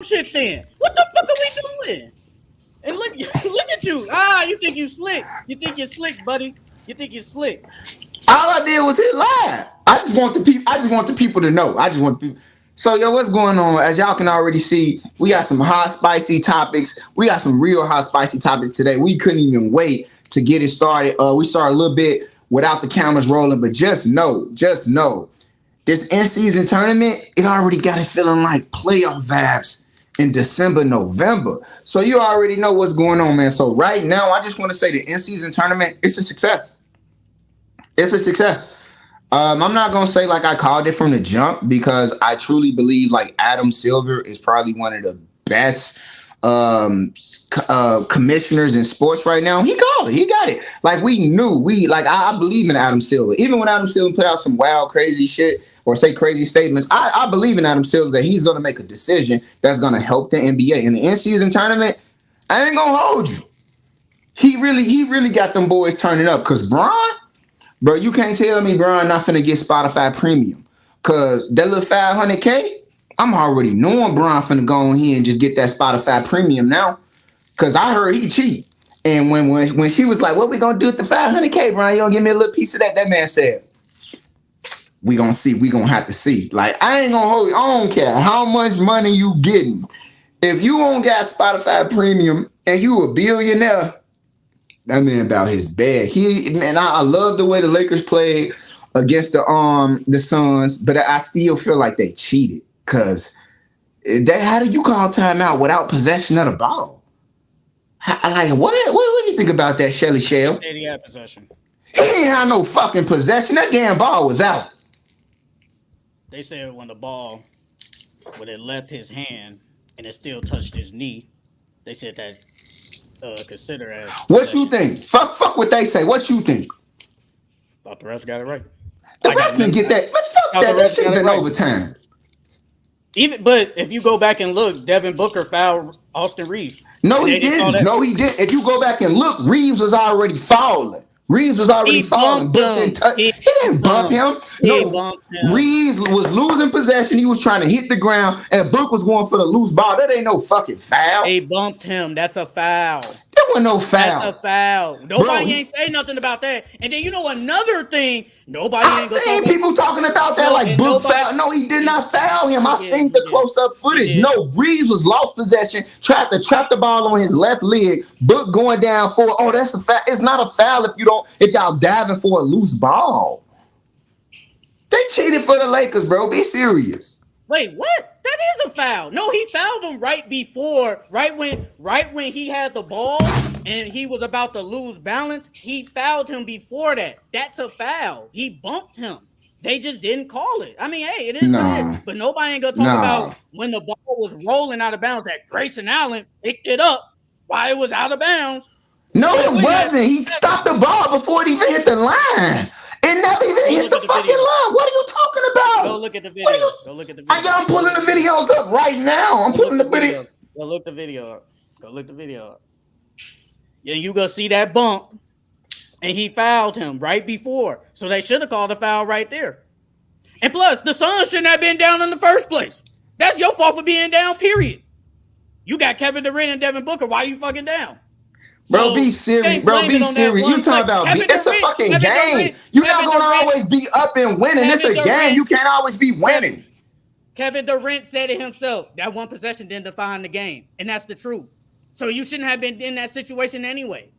shit then. What the fuck are we doing? And look at you. You think you slick. You think you're slick, buddy. You think you're slick. All I did was hit live. I just want the people to know. I just want people. So, yo, what's going on? As y'all can already see, we got some hot, spicy topics. We got some real hot, spicy topics today. We couldn't even wait to get it started. We started a little bit without the cameras rolling, but just know, this in-season tournament, it already got it feeling like playoff vibes in December, November. So you already know what's going on, man. So right now, I just want to say the in-season tournament, it's a success. It's a success. I'm not going to say like I called it from the jump because I truly believe like Adam Silver is probably one of the best commissioners in sports right now. He called it. He got it. Like we knew. I believe in Adam Silver. Even when Adam Silver put out some wild, crazy shit or say crazy statements, I believe in Adam Silver that he's going to make a decision that's going to help the NBA. In the in-season tournament, I ain't going to hold you. He really got them boys turning up because Bro, you can't tell me Bron not finna get Spotify Premium. Cause that little $500K, I'm already knowing Bron finna go on here and just get that Spotify Premium now. Cause I heard he cheap. And when she was like, what we gonna do with the $500K, Bron? You gonna give me a little piece of that? That man said, we gonna see. We gonna have to see. Like, I ain't gonna hold you. I don't care how much money you getting. If you don't got Spotify Premium and you a billionaire, that man about his bed. I love the way the Lakers played against the Suns, but I still feel like they cheated. Cause how do you call timeout without possession of the ball? What do you think about that, Shelly Shell? Said he had possession. He didn't have no fucking possession. That damn ball was out. They said when it left his hand and it still touched his knee, they said that. Consider as what you think? Fuck what they say. What you think? Thought the refs got it right. The refs didn't get that. But fuck that. That shit been overtime. But if you go back and look, Devin Booker fouled Austin Reeves. No, he didn't. No, he didn't. If you go back and look, Reeves was already falling. He didn't bump him. Reeves was losing possession. He was trying to hit the ground, and Book was going for the loose ball. That ain't no fucking foul. He bumped him. That's a foul. There wasn't no foul. That's a foul. Nobody ain't say nothing about that. And then you know another thing. I seen people talking about that like Book foul. No, he did not foul him. I seen the close-up footage. No, Reeves was lost possession, tried to trap the ball on his left leg. Book going down for that's a foul. It's not a foul if y'all diving for a loose ball. They cheated for the Lakers, bro. Be serious. Wait, what? That is a foul. No, he fouled him right when he had the ball and he was about to lose balance. He fouled him before that. That's a foul. He bumped him. They just didn't call it. I mean, hey, it is weird, but nobody ain't gonna talk about when the ball was rolling out of bounds that Grayson Allen picked it up while it was out of bounds. No, it wasn't. He stopped the ball before it even hit the line. It never even hit the fucking line. What are you talking about? Go look at the video. Go look at the video. I'm pulling the videos up right now. I'm pulling the video. Go look the video up. Go look the video up. Yeah, you go see that bump, and he fouled him right before. So they should have called a foul right there. And plus, the Suns shouldn't have been down in the first place. That's your fault for being down, period. You got Kevin Durant and Devin Booker. Why are you fucking down? Bro, be serious. Bro, be serious. You talking about it's a fucking game. You're not gonna always be up and winning. It's a game. You can't always be winning. Kevin Durant said it himself. That one possession didn't define the game, and that's the truth. So you shouldn't have been in that situation anyway.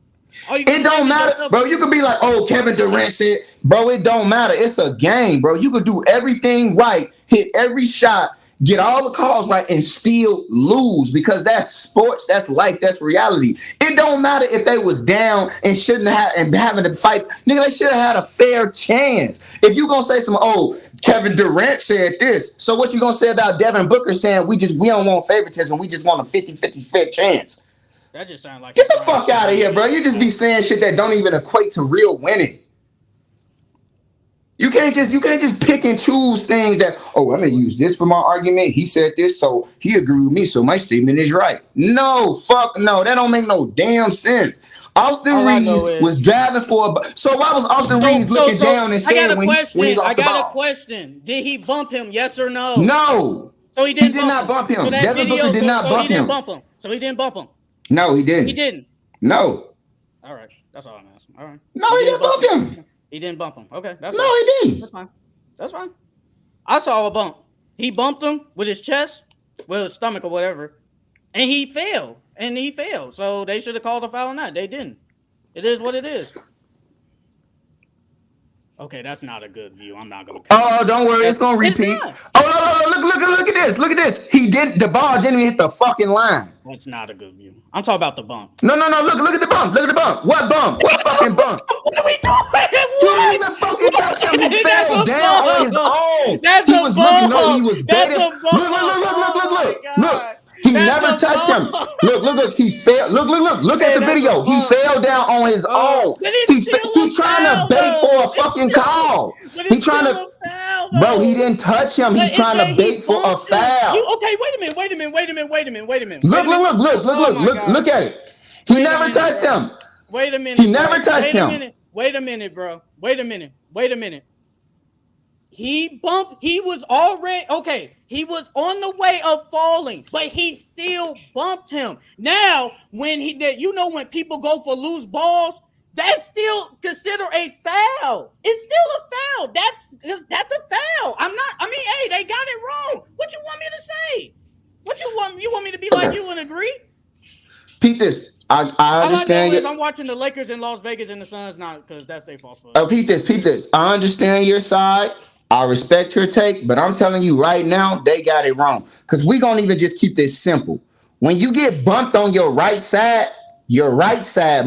It don't matter, bro. You could be like, "Oh, Kevin Durant said," bro. It don't matter. It's a game, bro. You could do everything right, hit every shot, get all the calls right, and still lose because that's sports, that's life, that's reality. It don't matter if they was down and shouldn't have and having to fight. Nigga, they should have had a fair chance. If you gonna say Kevin Durant said this, so what you gonna say about Devin Booker saying we don't want favoritism, we just want a 50-50 fair chance? That just sounds like get the fuck out of here, bro. You just be saying shit that don't even equate to real winning. You can't just pick and choose things that, I'm gonna use this for my argument. He said this, so he agreed with me, so my statement is right. No, fuck no, that don't make no damn sense. Austin Reeves was driving for so why was Austin Reeves looking down and saying when he lost the ball? I got a question. Did he bump him, yes or no? No. So he did not bump him. So Devin Booker did not bump him. So he didn't bump him. No, he didn't. He didn't. No. All right. That's all I'm asking. All right. No, he didn't bump him. He didn't bump him. Okay. That's no, fine. he didn't. That's fine. That's fine. I saw a bump. He bumped him with his chest, with his stomach or whatever, and he fell. So they should have called a foul on that. They didn't. It is what it is. Okay, that's not a good view. I'm not gonna. Oh, don't worry, it's gonna repeat. Look at this. Look at this. The ball didn't even hit the fucking line. That's not a good view. I'm talking about the bump. No. Look at the bump. Look at the bump. What bump? What fucking bump? What are we doing? You didn't even fucking touch him. He fell down on his own. He was looking. No, he was baiting. Look. He never touched him. Look. He fell. Look at the video. He fell down on his own. He's trying to bait for a fucking call. He's trying to. Bro, he didn't touch him. He's trying to bait for a foul. Okay, wait a minute. Look at it. He never touched him. Wait a minute. He never touched him. Wait a minute, bro. Wait a minute. He was already okay. He was on the way of falling, but he still bumped him. Now, when people go for loose balls, that's still considered a foul. It's still a foul. That's a foul. Hey, they got it wrong. What you want me to say? What you want? You want me to be like you and agree? Peep this. I understand. I'm watching the Lakers in Las Vegas and the Suns not because that's their false. Peep this. I understand your side. I respect your take, but I'm telling you right now, they got it wrong. Because we're going to even just keep this simple. When you get bumped on your right side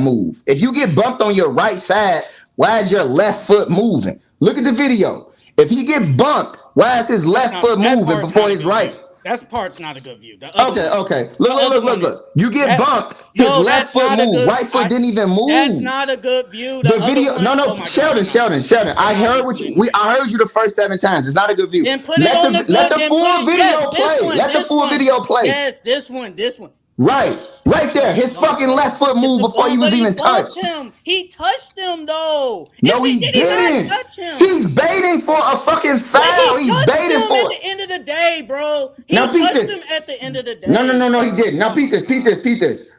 move. If you get bumped on your right side, why is your left foot moving? Look at the video. If he get bumped, why is his left foot moving before his right? That part's not a good view. Okay. Look. You get bumped, his left foot move. Right foot didn't even move. That's not a good view. The video, Sheldon. I heard you the first 7 times. It's not a good view. Then put it on let the full video play. Let the full video play. Yes, this one. Right there. His fucking left foot moved before he was even touched. He touched him though. No, he didn't. He's baiting for a fucking foul. He's baiting for it. At the end of the day, bro. He touched him at the end of the day. No, he didn't. Now, peep this.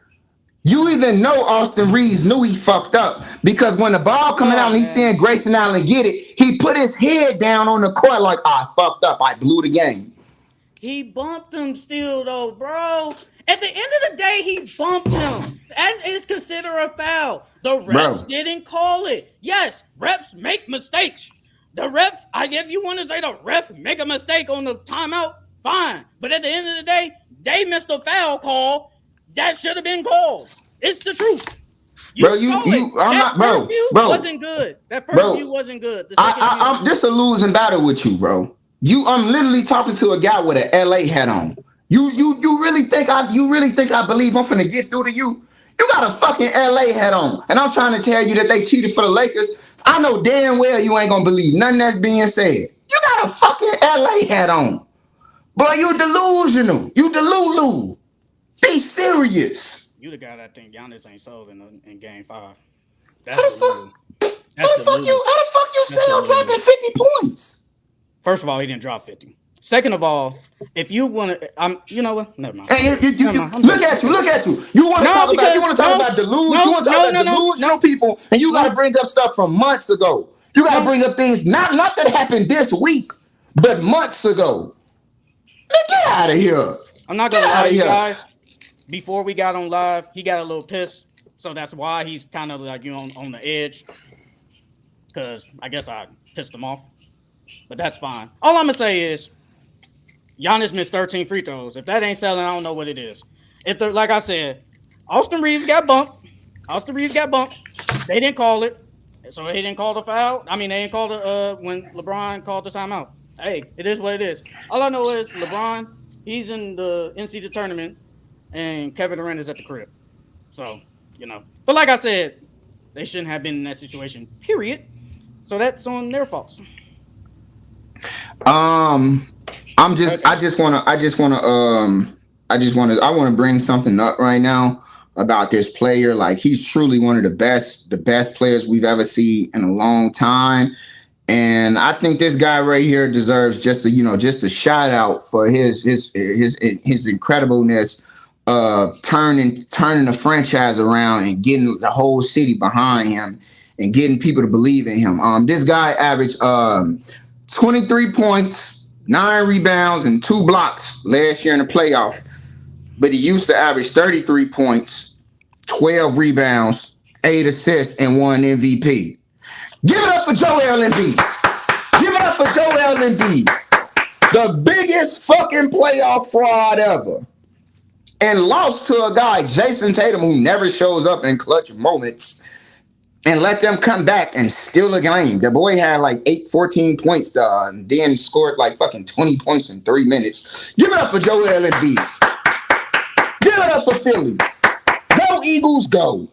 You even know Austin Reeves knew he fucked up because when the ball coming out and he's seeing Grayson Allen get it, he put his head down on the court like, I fucked up. I blew the game. He bumped him still though, bro. At the end of the day, he bumped him. As is considered a foul. The refs didn't call it. Yes, refs make mistakes. If you want to say the ref make a mistake on the timeout, fine. But at the end of the day, they missed a foul call that should have been called. It's the truth. Wasn't good. That first view wasn't good. I'm just a losing battle with you, bro. I'm literally talking to a guy with an LA hat on. You really think I believe I'm finna get through to you? You got a fucking LA hat on, and I'm trying to tell you that they cheated for the Lakers. I know damn well you ain't gonna believe nothing that's being said. You got a fucking LA hat on, boy. You delusional. You delulu. Be serious. You the guy that think Giannis ain't sold in Game 5. How the fuck you say I'm dropping 50 points? First of all, he didn't drop 50. Second of all, if you want to, you know what? Never mind. Hey, look at you. You want to talk about delusion? You want to talk about delusional people, and you got to bring up stuff from months ago. You got to bring up things not that happened this week, but months ago. Man, get out of here. I'm not gonna lie to you guys. Before we got on live, he got a little pissed, so that's why he's kind of like on the edge. Because I guess I pissed him off, but that's fine. All I'm gonna say is, Giannis missed 13 free throws. If that ain't selling, I don't know what it is. Like I said, Austin Reeves got bumped. They didn't call it, so they didn't call the foul. They didn't call the when LeBron called the timeout. Hey, it is what it is. All I know is LeBron, he's in the in-season tournament, and Kevin Durant is at the crib. So, But like I said, they shouldn't have been in that situation, period. So that's on their faults. I want to bring something up right now about this player. Like, he's truly one of the best players we've ever seen in a long time. And I think this guy right here deserves just a shout out for his incredibleness, turning the franchise around and getting the whole city behind him and getting people to believe in him. This guy averaged 23 points, 9 rebounds, and 2 blocks last year in the playoff. But he used to average 33 points, 12 rebounds, 8 assists, and 1 MVP. Give it up for Joel Embiid. Give it up for Joel Embiid. The biggest fucking playoff fraud ever. And lost to a guy, Jason Tatum, who never shows up in clutch moments, and let them come back and steal a game. The boy had like 14 points and then scored like fucking 20 points in 3 minutes. Give it up for Joel Embiid. Give it up for Philly. Go Eagles, go.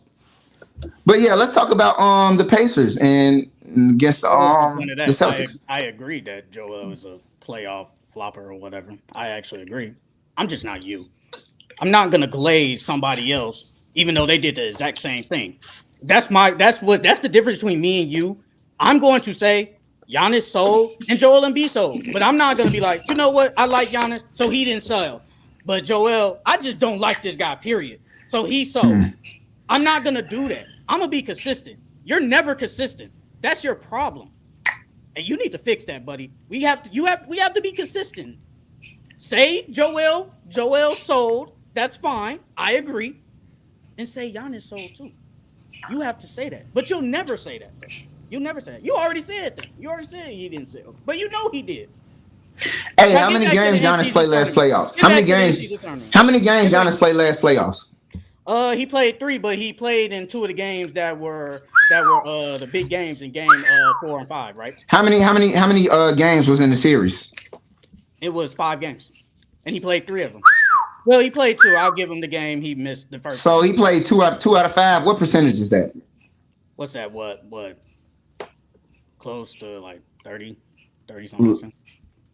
But yeah, let's talk about the Pacers and against the Celtics. I agree that Joel is a playoff flopper or whatever. I actually agree. I'm just not you. I'm not gonna glaze somebody else, even though they did the exact same thing. That's the difference between me and you. I'm going to say Giannis sold and Joel Embiid sold, but I'm not gonna be like, you know what? I like Giannis, so he didn't sell. But Joel, I just don't like this guy. Period. So he sold. I'm not gonna do that. I'm gonna be consistent. You're never consistent. That's your problem, and you need to fix that, buddy. We have to be consistent. Say Joel sold. That's fine. I agree. And say Giannis sold too. You have to say that, but you'll never say that. Though. You'll never say that. You already said that. You already said he didn't sell, but you know he did. Hey, how many games Giannis played last playoffs? How many games Giannis played last playoffs? He played 3, but he played in 2 of the games that were the big games in game 4 and 5, right? How many games was in the series? It was 5 games, and he played 3 of them. Well, he played 2. I'll give him the game he missed the first. So he played 2 out of 5. What percentage is that? What's that? What? Close to like 30 something.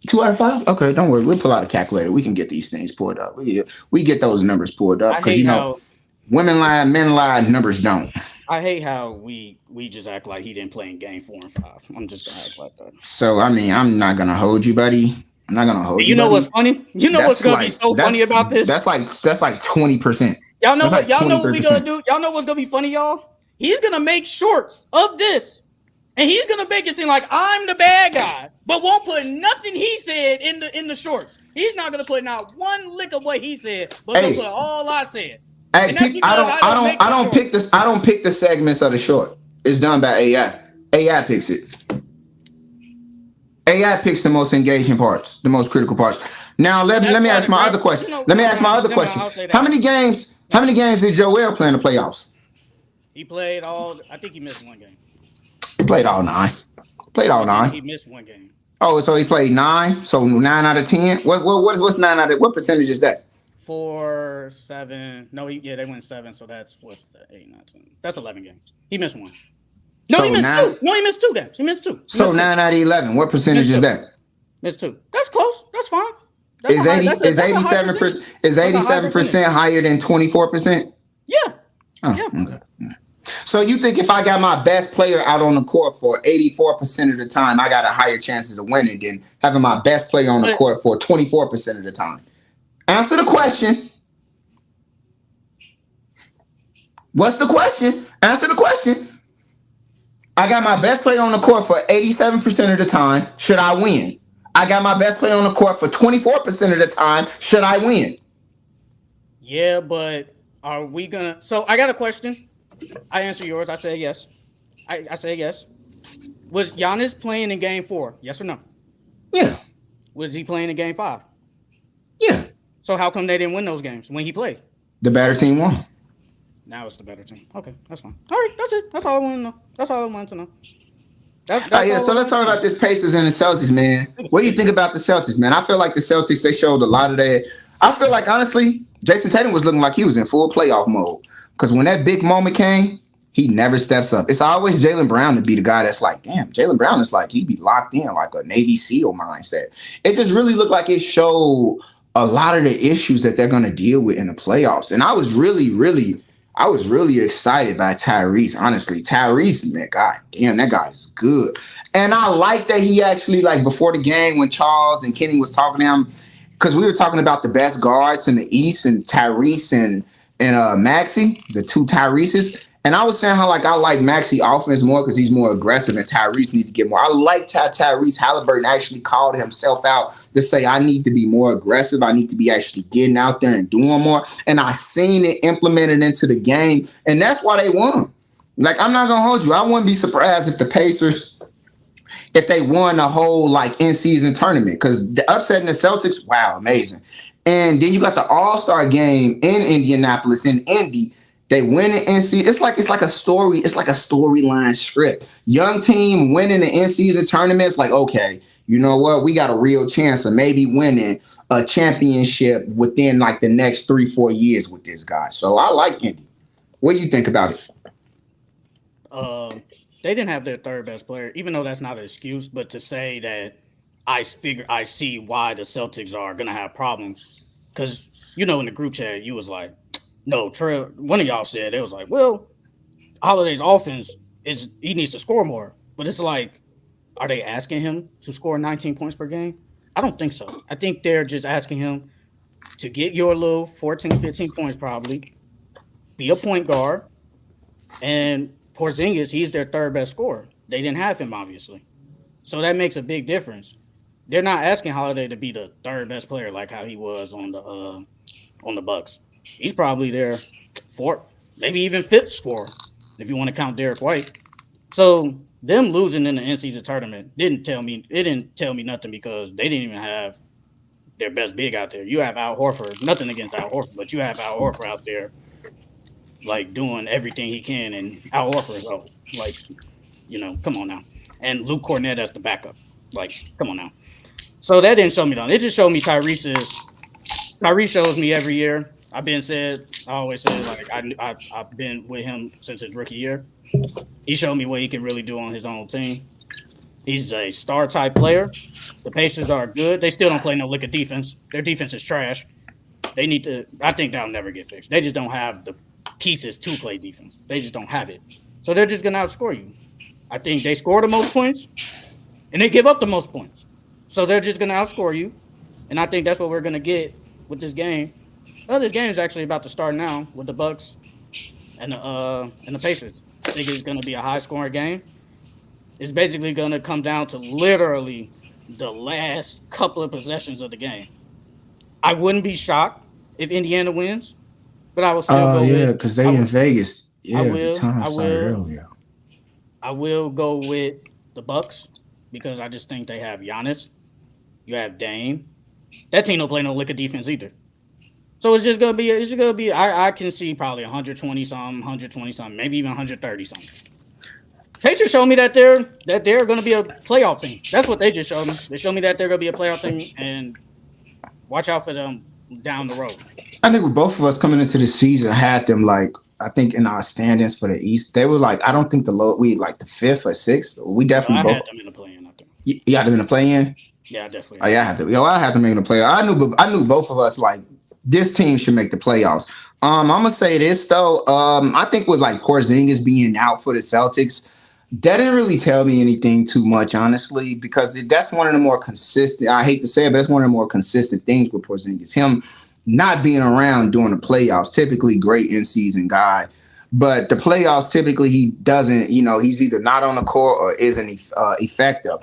2 out of 5? Okay, don't worry. We'll pull out a calculator. We can get these things pulled up. We get those numbers pulled up because women lie, men lie, numbers don't. I hate how we just act like he didn't play in game 4 and 5. I'm just gonna act like that. So I mean, I'm not gonna hold you, buddy. I'm not gonna hold you. You know what's funny? You know what's gonna be so funny about this? That's like 20%. Y'all know what? Y'all know what we gonna do? Y'all know what's gonna be funny, y'all? He's gonna make shorts of this. And he's gonna make it seem like I'm the bad guy, but won't put nothing he said in the shorts. He's not gonna put not one lick of what he said, but gonna put all I said. Hey, I don't pick this. I don't pick the segments of the short. It's done by AI. AI picks it. AI picks the most engaging parts, the most critical parts. Now let me ask my other question. How many games did Joel play in the playoffs? He played all. I think he missed 1 game. He played all 9. He missed 1 game. Oh, so he played 9. So 9 out of 10. What's 9 out of? What percentage is that? 4, 7. No, they went 7. So that's 8, 9, 10. That's 11 games. He missed 1. No, he missed 2. No, he missed 2 games. He missed 2. So 9 out of 11. What percentage is that? Missed 2. That's close. That's fine. Is 87% higher than 24%? Yeah. Oh, yeah. Okay. So you think if I got my best player out on the court for 84% of the time, I got a higher chances of winning than having my best player on the court for 24% of the time? Answer the question. What's the question? Answer the question. I got my best player on the court for 87% of the time. Should I win? I got my best player on the court for 24% of the time. Should I win? Yeah, but are we gonna? So I got a question. I answer yours. I say yes. I say yes. Was Giannis playing in game 4? Yes or no? Yeah. Was he playing in game 5? Yeah. So how come they didn't win those games when he played? The better team won. Now it's the better team. Okay, that's fine. All right, that's it. That's all I want to know. That's all I wanted to know. So let's talk about this Pacers and the Celtics, man. What do you think about the Celtics, man? I feel like the Celtics, they showed a lot of that. I feel like, honestly, Jason Tatum was looking like he was in full playoff mode. Because when that big moment came, he never steps up. It's always Jaylen Brown to be the guy that's like, damn, Jaylen Brown is like, he'd be locked in like a Navy SEAL mindset. It just really looked like it showed a lot of the issues that they're going to deal with in the playoffs. And I was really excited by Tyrese, honestly. Tyrese, man, God damn, that guy is good. And I like that he actually, like, before the game when Charles and Kenny was talking to him, because we were talking about the best guards in the East and Tyrese and Maxey, the two Tyreses. And I was saying how, like, I like Maxey offense more because he's more aggressive and Tyrese needs to get more. I liked how Tyrese Halliburton actually called himself out to say, I need to be more aggressive. I need to be actually getting out there and doing more. And I seen it implemented into the game. And that's why they won. Like, I'm not going to hold you. I wouldn't be surprised if the Pacers, if they won a whole, like, in-season tournament, because the upsetting the Celtics, wow, amazing. And then you got the All-Star game in Indianapolis, in Indy. They win the in-season. It's like a story. It's like a storyline script. Young team winning the in-season tournament. It's like, okay, you know what? We got a real chance of maybe winning a championship within, like, the next 3-4 years with this guy. So I like Indy. What do you think about it? They didn't have their third best player, even though that's not an excuse. But to say that I see why the Celtics are gonna have problems, because in the group chat you was like, no, one of y'all said it was like, well, Holiday's offense he needs to score more, but it's like, are they asking him to score 19 points per game? I don't think so. I think they're just asking him to get your little 14, 15 points probably, be a point guard, and Porzingis, he's their third best scorer. They didn't have him, obviously. So that makes a big difference. They're not asking Holiday to be the third best player like how he was on the Bucks. He's probably their fourth, maybe even fifth scorer, if you want to count Derek White. So them losing in the in-season tournament didn't tell me nothing, because they didn't even have their best big out there. You have Al Horford, nothing against Al Horford, but you have Al Horford out there, like, doing everything he can, and Al Horford, come on now. And Luke Cornett as the backup. Like, come on now. So that didn't show me nothing. It just showed me Tyrese shows me every year. I always said, like, I've been with him since his rookie year. He showed me what he can really do on his own team. He's a star type player. The Pacers are good. They still don't play no lick of defense. Their defense is trash. They need to. I think that'll never get fixed. They just don't have the pieces to play defense. They just don't have it. So they're just gonna outscore you. I think they score the most points and they give up the most points. So they're just gonna outscore you. And I think that's what we're gonna get with this game. Well, this game is actually about to start now with the Bucks and the Pacers. I think it's gonna be a high scoring game. It's basically gonna come down to literally the last couple of possessions of the game. I wouldn't be shocked if Indiana wins, but I will still go with, because they in Vegas. Yeah, the time started earlier. I will go with the Bucks because I just think they have Giannis. You have Dame. That team don't play no lick of defense either. So it's just gonna be. I can see probably 120 something, maybe even 130 something. Pacers showed me that they're gonna be a playoff team. That's what they just showed me. They showed me that they're gonna be a playoff team, and watch out for them down the road. I think with both of us coming into the season had them, like, I think in our standings for the East, they were like, I don't think the fifth or sixth. We definitely had them in the play-in. I think. You had them in the play-in? Yeah, definitely. Oh, yeah, I had to make the playoffs. I knew both of us, like, this team should make the playoffs. I'm gonna say this though. I think with, like, Porzingis being out for the Celtics, that didn't really tell me anything too much, honestly, because that's one of the more consistent. I hate to say it, but that's one of the more consistent things with Porzingis. Him not being around during the playoffs. Typically, great in-season guy, but the playoffs typically he doesn't. He's either not on the court or isn't effective.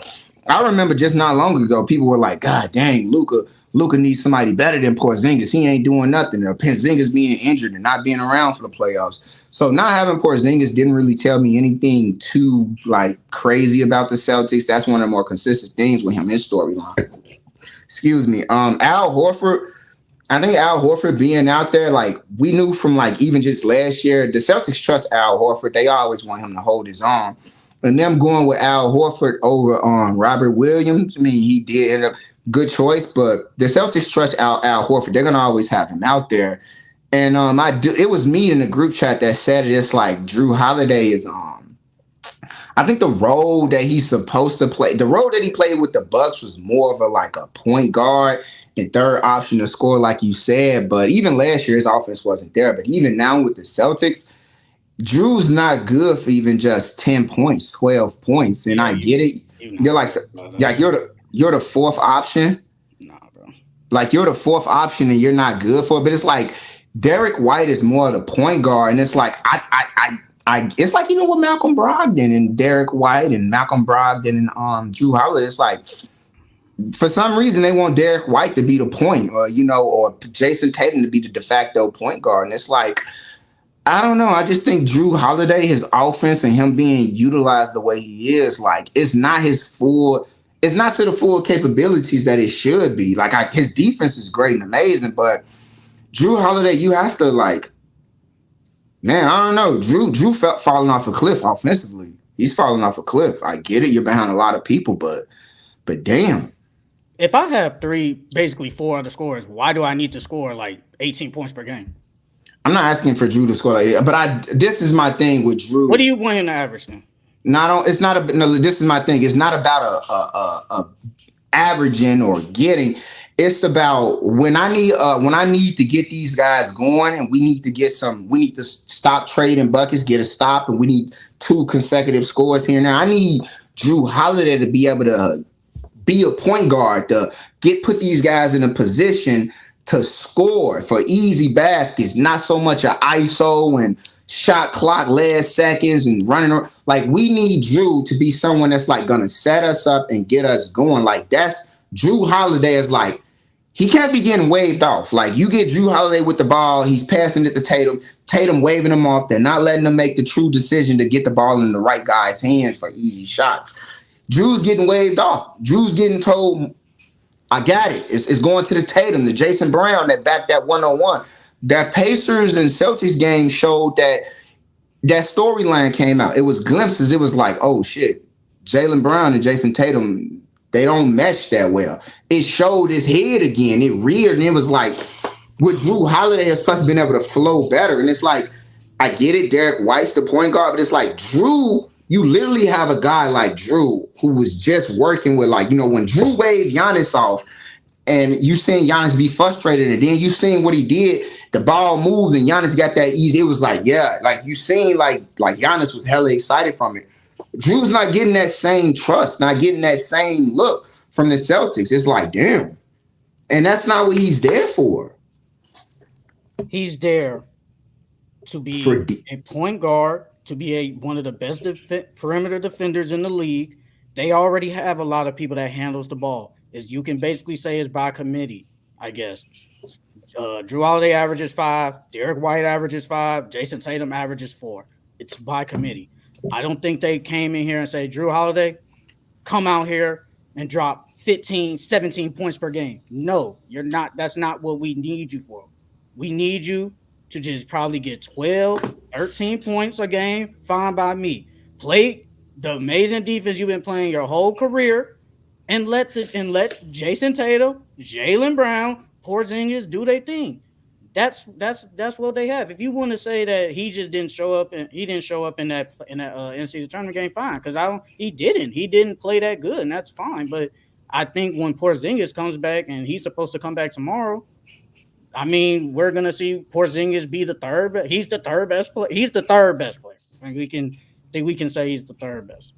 I remember just not long ago, people were like, "God dang, Luka needs somebody better than Porzingis. He ain't doing nothing." Or Porzingis being injured and not being around for the playoffs. So not having Porzingis didn't really tell me anything too, like, crazy about the Celtics. That's one of the more consistent things with him, his storyline. Excuse me. Al Horford. I think Al Horford being out there, like, we knew from, like, even just last year, the Celtics trust Al Horford. They always want him to hold his own. And them going with Al Horford over Robert Williams, I mean, he did end up good choice, but the Celtics trust Al Horford. They're gonna always have him out there. And it was me in the group chat that said it. It's like Drew Holiday is I think the role that he's supposed to play, the role that he played with the Bucks was more of a point guard and third option to score, like you said. But even last year, his offense wasn't there. But even now with the Celtics, Drew's not good for even just 10 points, 12 points. And I get it. You're like you're the fourth option. Nah, bro. Like you're the fourth option and you're not good for it. But it's like Derek White is more of the point guard, and it's like it's like even with Malcolm Brogdon and Derek White and Malcolm Brogdon and Drew Holiday, it's like for some reason they want Derek White to be the point, or or Jason Tatum to be the de facto point guard, and it's like I don't know. I just think Drew Holiday, his offense and him being utilized the way he is, like it's not to the full capabilities that it should be. Like his defense is great and amazing, but Drew Holiday, you have to man, I don't know. Drew felt falling off a cliff offensively. He's falling off a cliff. I get it. You're behind a lot of people, but damn. If I have basically four other scorers, why do I need to score like 18 points per game? I'm not asking for Drew to score like that, but this is my thing with Drew. What do you want him to average then? This is my thing. It's not about a averaging or getting. It's about when I need to get these guys going, and we need to stop trading buckets, get a stop, and we need 2 consecutive scores here and there. I need Drew Holiday to be able to be a point guard, to put these guys in a position to score for easy baskets, not so much an ISO and shot clock last seconds and running. Like we need Drew to be someone that's like gonna set us up and get us going. Like that's Drew Holiday is like he can't be getting waved off. Like you get Drew Holiday with the ball, he's passing it to Tatum. Tatum waving him off. They're not letting him make the true decision to get the ball in the right guy's hands for easy shots. Drew's getting waved off. Drew's getting told, I got it. It's going to the Tatum, the Jason Brown that backed that 1-on-1. That Pacers and Celtics game showed that storyline came out. It was glimpses. It was like, oh shit, Jaylen Brown and Jason Tatum, they don't mesh that well. It showed his head again. It reared, and it was like, with Drew Holiday has plus been able to flow better. And it's like, I get it, Derek White's the point guard, but it's like Drew, you literally have a guy like Drew who was just working with when Drew waved Giannis off and you seen Giannis be frustrated, and then you seen what he did, the ball moved and Giannis got that easy. It was like, yeah, like you seen like Giannis was hella excited from it. Drew's not getting that same trust, not getting that same look from the Celtics. It's like, damn. And that's not what he's there for. He's there to be a point guard, to be one of the best perimeter defenders in the league. They already have a lot of people that handles the ball. As you can basically say is by committee, I guess. Drew Holiday averages 5. Derek White averages 5. Jason Tatum averages 4. It's by committee. I don't think they came in here and say, Drew Holiday, come out here and drop 15, 17 points per game. No, you're not. That's not what we need you for. We need you to just probably get 12, 13 points a game. Fine by me. Play the amazing defense you've been playing your whole career, and let Jason Tatum, Jaylen Brown, Porzingis do their thing. That's what they have. If you want to say that he just didn't show up and he didn't show up in that in-season tournament game, fine. Because he didn't play that good, and that's fine. But I think when Porzingis comes back, and he's supposed to come back tomorrow, I mean, we're gonna see Porzingis be the third. He's the third best player. He's the third best player. I think we can say he's the third best.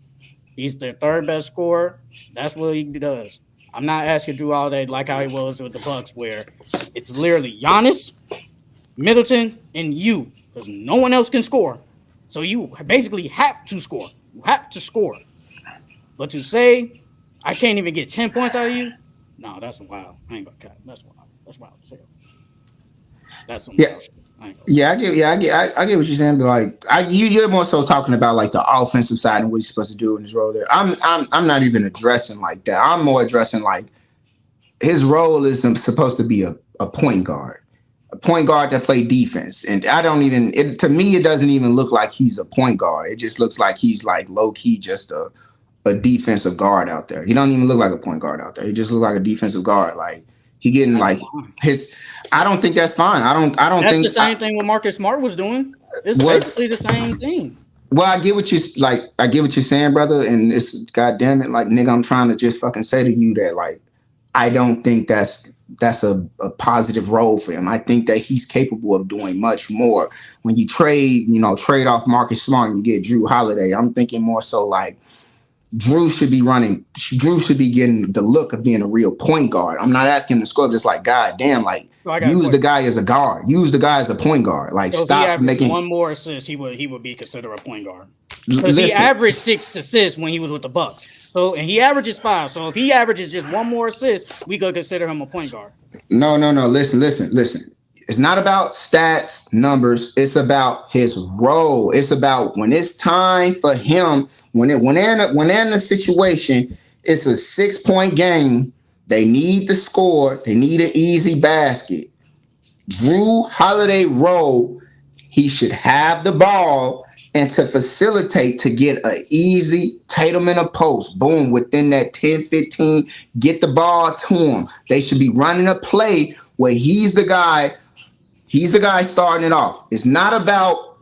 He's the third best scorer. That's what he does. I'm not asking Drew Holiday like how he was with the Bucks, where it's literally Giannis, Middleton, and you, because no one else can score. So you basically have to score. You have to score. But to say I can't even get 10 points out of you, no, that's wild. I ain't gonna cut. That's wild. That's wild as hell. That's some wild shit. I get what you're saying, but you're more so talking about like the offensive side and what he's supposed to do in his role there. I'm not even addressing like that. I'm more addressing like his role is supposed to be a point guard that play defense, and I don't even. To me, it doesn't even look like he's a point guard. It just looks like he's like low key just a defensive guard out there. He don't even look like a point guard out there. He just looks like a defensive guard. Like he getting like his. I don't think that's fine. I don't that's think the same thing what Marcus Smart was doing. It's basically the same thing. Well, I get what you're saying, brother. And it's goddamn it, like nigga, I'm trying to just fucking say to you that like I don't think that's a positive role for him. I think that he's capable of doing much more. When you trade off Marcus Smart and you get Drew Holiday, I'm thinking more so like Drew should be running. Drew should be getting the look of being a real point guard. I'm not asking him to score, just like, God damn, like use the guy as a guard. Use the guy as a point guard. Like, so stop making one more assist. He would be considered a point guard because he averaged 6 assists when he was with the Bucks. So and he averages 5. So if he averages just one more assist, we could consider him a point guard. No. Listen. It's not about stats, numbers. It's about his role. It's about when it's time for him. When they're in a situation, it's a 6-point game. They need to score. They need an easy basket. Drew Holiday role, he should have the ball and to facilitate to get an easy Tatum in a post. Boom, within that 10, 15, get the ball to him. They should be running a play where he's the guy starting it off. It's not about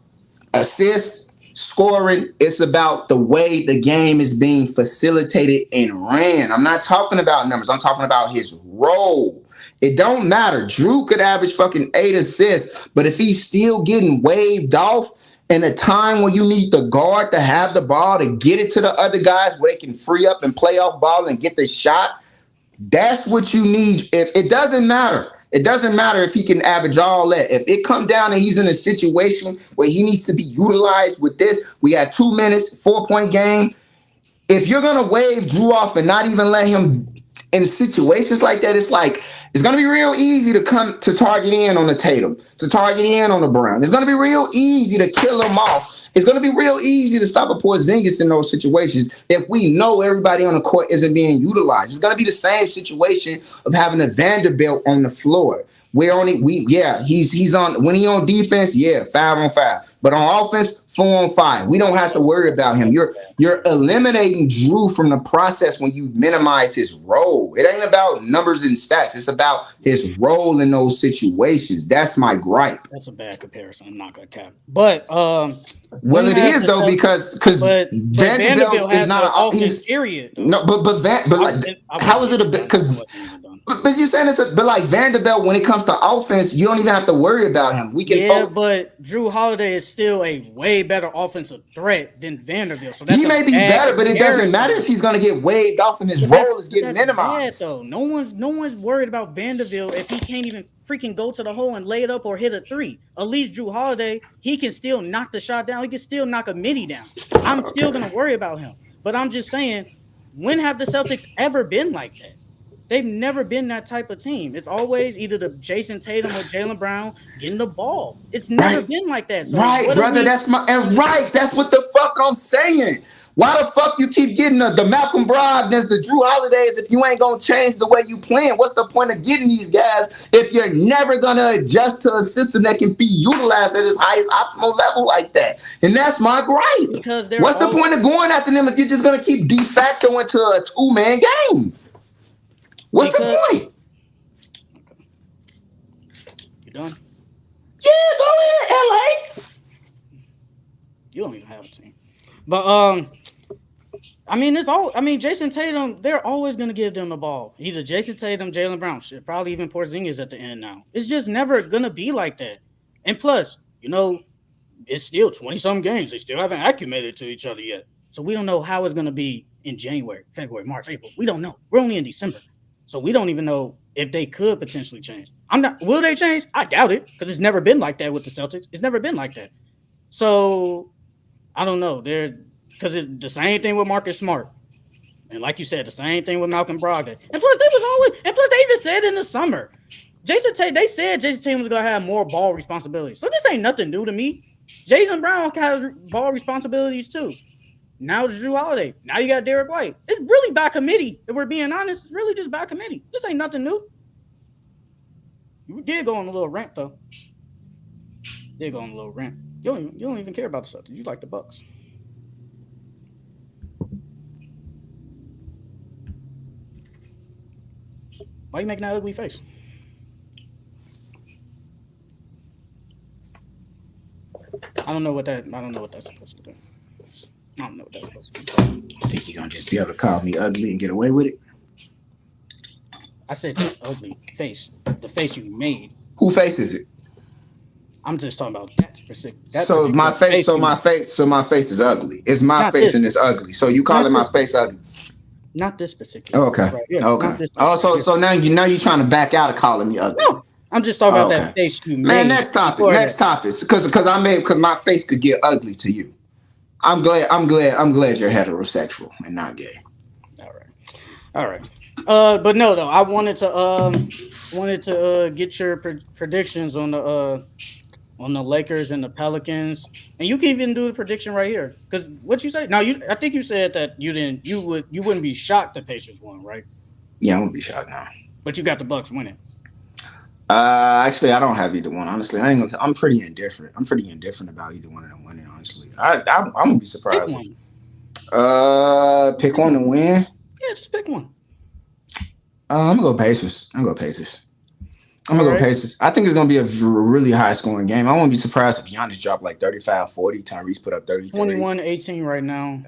assists, scoring. It's about the way the game is being facilitated and ran. I'm not talking about numbers. I'm talking about his role. It don't matter. Drew could average fucking 8 assists, but if he's still getting waved off in a time when you need the guard to have the ball to get it to the other guys where they can free up and play off ball and get the shot, that's what you need. If it doesn't matter. It doesn't matter if he can average all that. If it comes down and he's in a situation where he needs to be utilized with this, we got 2 minutes, 4-point game. If you're going to wave Drew off and not even let him in situations like that, it's going to be real easy to come to target in on the Tatum, to target in on the Brown. It's going to be real easy to kill him off. It's going to be real easy to stop a Porzingis in those situations if we know everybody on the court isn't being utilized. It's going to be the same situation of having a Vanderbilt on the floor. He's on when he on defense, 5-on-5. But on offense, 4-on-5. We don't have to worry about him. You're eliminating Drew from the process when you minimize his role. It ain't about numbers and stats. It's about his role in those situations. That's my gripe. That's a bad comparison. I'm not gonna cap. But well, it is though because Vanderbilt is not an offense. Period. No, how is it a bit? Because but you're saying but like Vanderbilt, when it comes to offense, you don't even have to worry about him. We can but Drew Holiday is still a way better offensive threat than Vanderbilt. So he may be better, but it doesn't matter if he's going to get waved off and his role is getting minimized. Bad, though. No one's worried about Vanderbilt if he can't even freaking go to the hole and lay it up or hit a 3. At least Drew Holiday, he can still knock the shot down. He can still knock a midi down. I'm still going to worry about him. But I'm just saying, when have the Celtics ever been like that? They've never been that type of team. It's always either the Jason Tatum or Jaylen Brown getting the ball. It's never been like that. So brother. That's what the fuck I'm saying. Why the fuck you keep getting the Malcolm Brogdons, the Drew Holidays if you ain't gonna change the way you playing? What's the point of getting these guys if you're never gonna adjust to a system that can be utilized at its highest optimal level like that? And that's my gripe. Because what's the point of going after them if you're just gonna keep de facto into a 2-man game? What's the point? Okay. You done? Yeah, go ahead, LA. You don't even have a team. But Jason Tatum, they're always gonna give them the ball. Either Jason Tatum, Jaylen Brown, shit, probably even Porzingis at the end now. It's just never gonna be like that. And plus, it's still 20-some games. They still haven't acclimated to each other yet. So we don't know how it's gonna be in January, February, March, April. We don't know. We're only in December. So we don't even know if they could potentially change. Will they change? I doubt it, because it's never been like that with the Celtics. It's never been like that. So I don't know. Because it's the same thing with Marcus Smart. And like you said, the same thing with Malcolm Brogdon. And plus they even said in the summer, they said Jason Tatum was gonna have more ball responsibilities. So this ain't nothing new to me. Jason Brown has ball responsibilities too. Now it's Drew Holiday. Now you got Derek White. It's really by committee. If we're being honest, it's really just by committee. This ain't nothing new. You did go on a little rant, though. You don't even care about the Celtics. You like the Bucks. Why are you making that ugly face? I don't know what that's supposed to do. I don't know what that's supposed to be. You think you're going to just be able to call me ugly and get away with it? I said ugly face. The face you made. Who face is it? I'm just talking about that specific. That So my particular face, face. my face is ugly. It's my Not face this. and it's ugly. So you Not calling my this. face ugly? Not this particular Okay, face right here. okay. Not this face Oh, right here. so now you trying to back out of calling me ugly? No, I'm just talking Oh, about that okay, face you man. made Next topic. before that. Next topic. Because my face could get ugly to you. I'm glad you're heterosexual and not gay. All right. All right. But no, though, I wanted to get your predictions on the Lakers and the Pelicans, and you can even do the prediction right here. Because what you say? Now, I think you said that you wouldn't be shocked the Pacers won, right? Yeah, I'm gonna be shocked now. But you got the Bucks winning. Actually, I don't have either one. Honestly, I'm pretty indifferent. I'm pretty indifferent about either one of them winning. Honestly, I'm gonna be Pick surprised. one. Pick one to win. Yeah, just pick one. I'm gonna go Pacers. I'm gonna go Pacers. I'm All gonna go right. Pacers. I think it's gonna be a really high scoring game. I won't be surprised if Giannis dropped like 35, 40. Tyrese put up 33. 21-18 right now.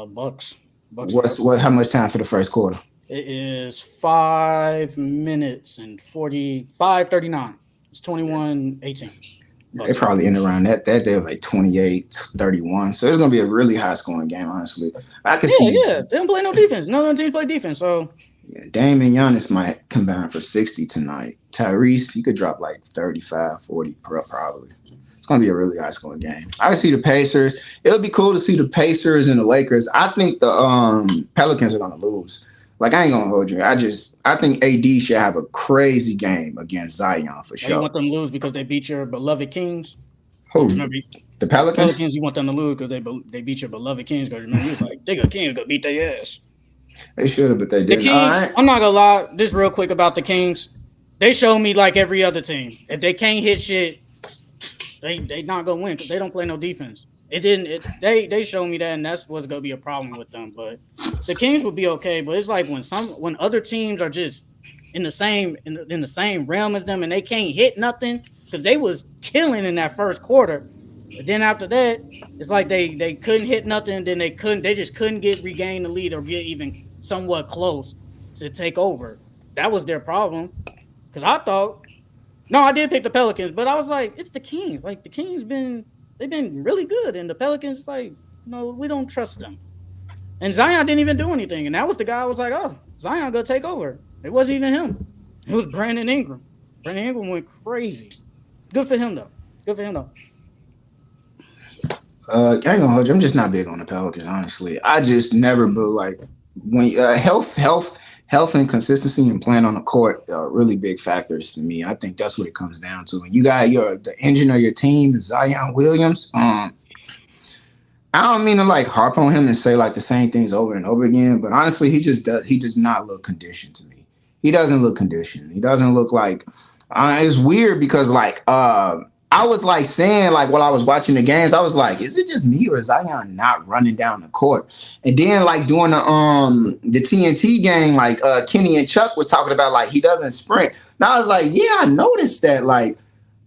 Bucks. Bucks. How much time for the first quarter? It is 5 minutes and 45:39. It's 21-18. They probably end around that day like 28-31. So it's gonna be a really high scoring game, honestly. I could see. Yeah. They don't play no defense. None of the teams play defense. So Yeah, Dame and Giannis might combine for 60 tonight. Tyrese, he could drop like 35, 40 probably. It's going to be a really high scoring game. I see the Pacers. It'll be cool to see the Pacers and the Lakers. I think the Pelicans are going to lose. Like, I ain't going to hold you. I think AD should have a crazy game against Zion for you sure. want them to lose because they beat your beloved Kings? Who? Remember, The Pelicans? Pelicans, you want them to lose because they beat your beloved Kings. Because remember, you was like, they got Kings going to beat their ass. They should have, but they The didn't. Kings, I'm not going to lie, just real quick about the Kings. They show me like every other team. If they can't hit shit, they not going to win because they don't play no defense. They show me that, and that's what's going to be a problem with them. But the Kings would be okay. But it's like when other teams are just in the same realm as them and they can't hit nothing because they was killing in that first quarter. But then after that, it's like they couldn't hit nothing. Then they just couldn't regain the lead or get even somewhat close to take over. That was their problem. Because I did pick the Pelicans, but I was like, it's the Kings. Like the Kings they've been really good, and the Pelicans, like, no, we don't trust them. And Zion didn't even do anything, and that was the guy I was like, oh, Zion gonna take over. It wasn't even him. It was Brandon Ingram. Brandon Ingram went crazy. Good for him though. I ain't gonna hold you. I'm just not big on the Pelicans, honestly. I just never like when health and consistency and playing on the court are really big factors to me. I think that's what it comes down to. And you got the engine of your team is Zion Williams. I don't mean to like harp on him and say like the same things over and over again, but honestly, he does not look conditioned to me. He doesn't look conditioned. He doesn't look like it's weird because like I was like saying, like, while I was watching the games, I was like, is it just me or is Zion not running down the court? And then like during the TNT game, like Kenny and Chuck was talking about like he doesn't sprint. And I was like, yeah, I noticed that like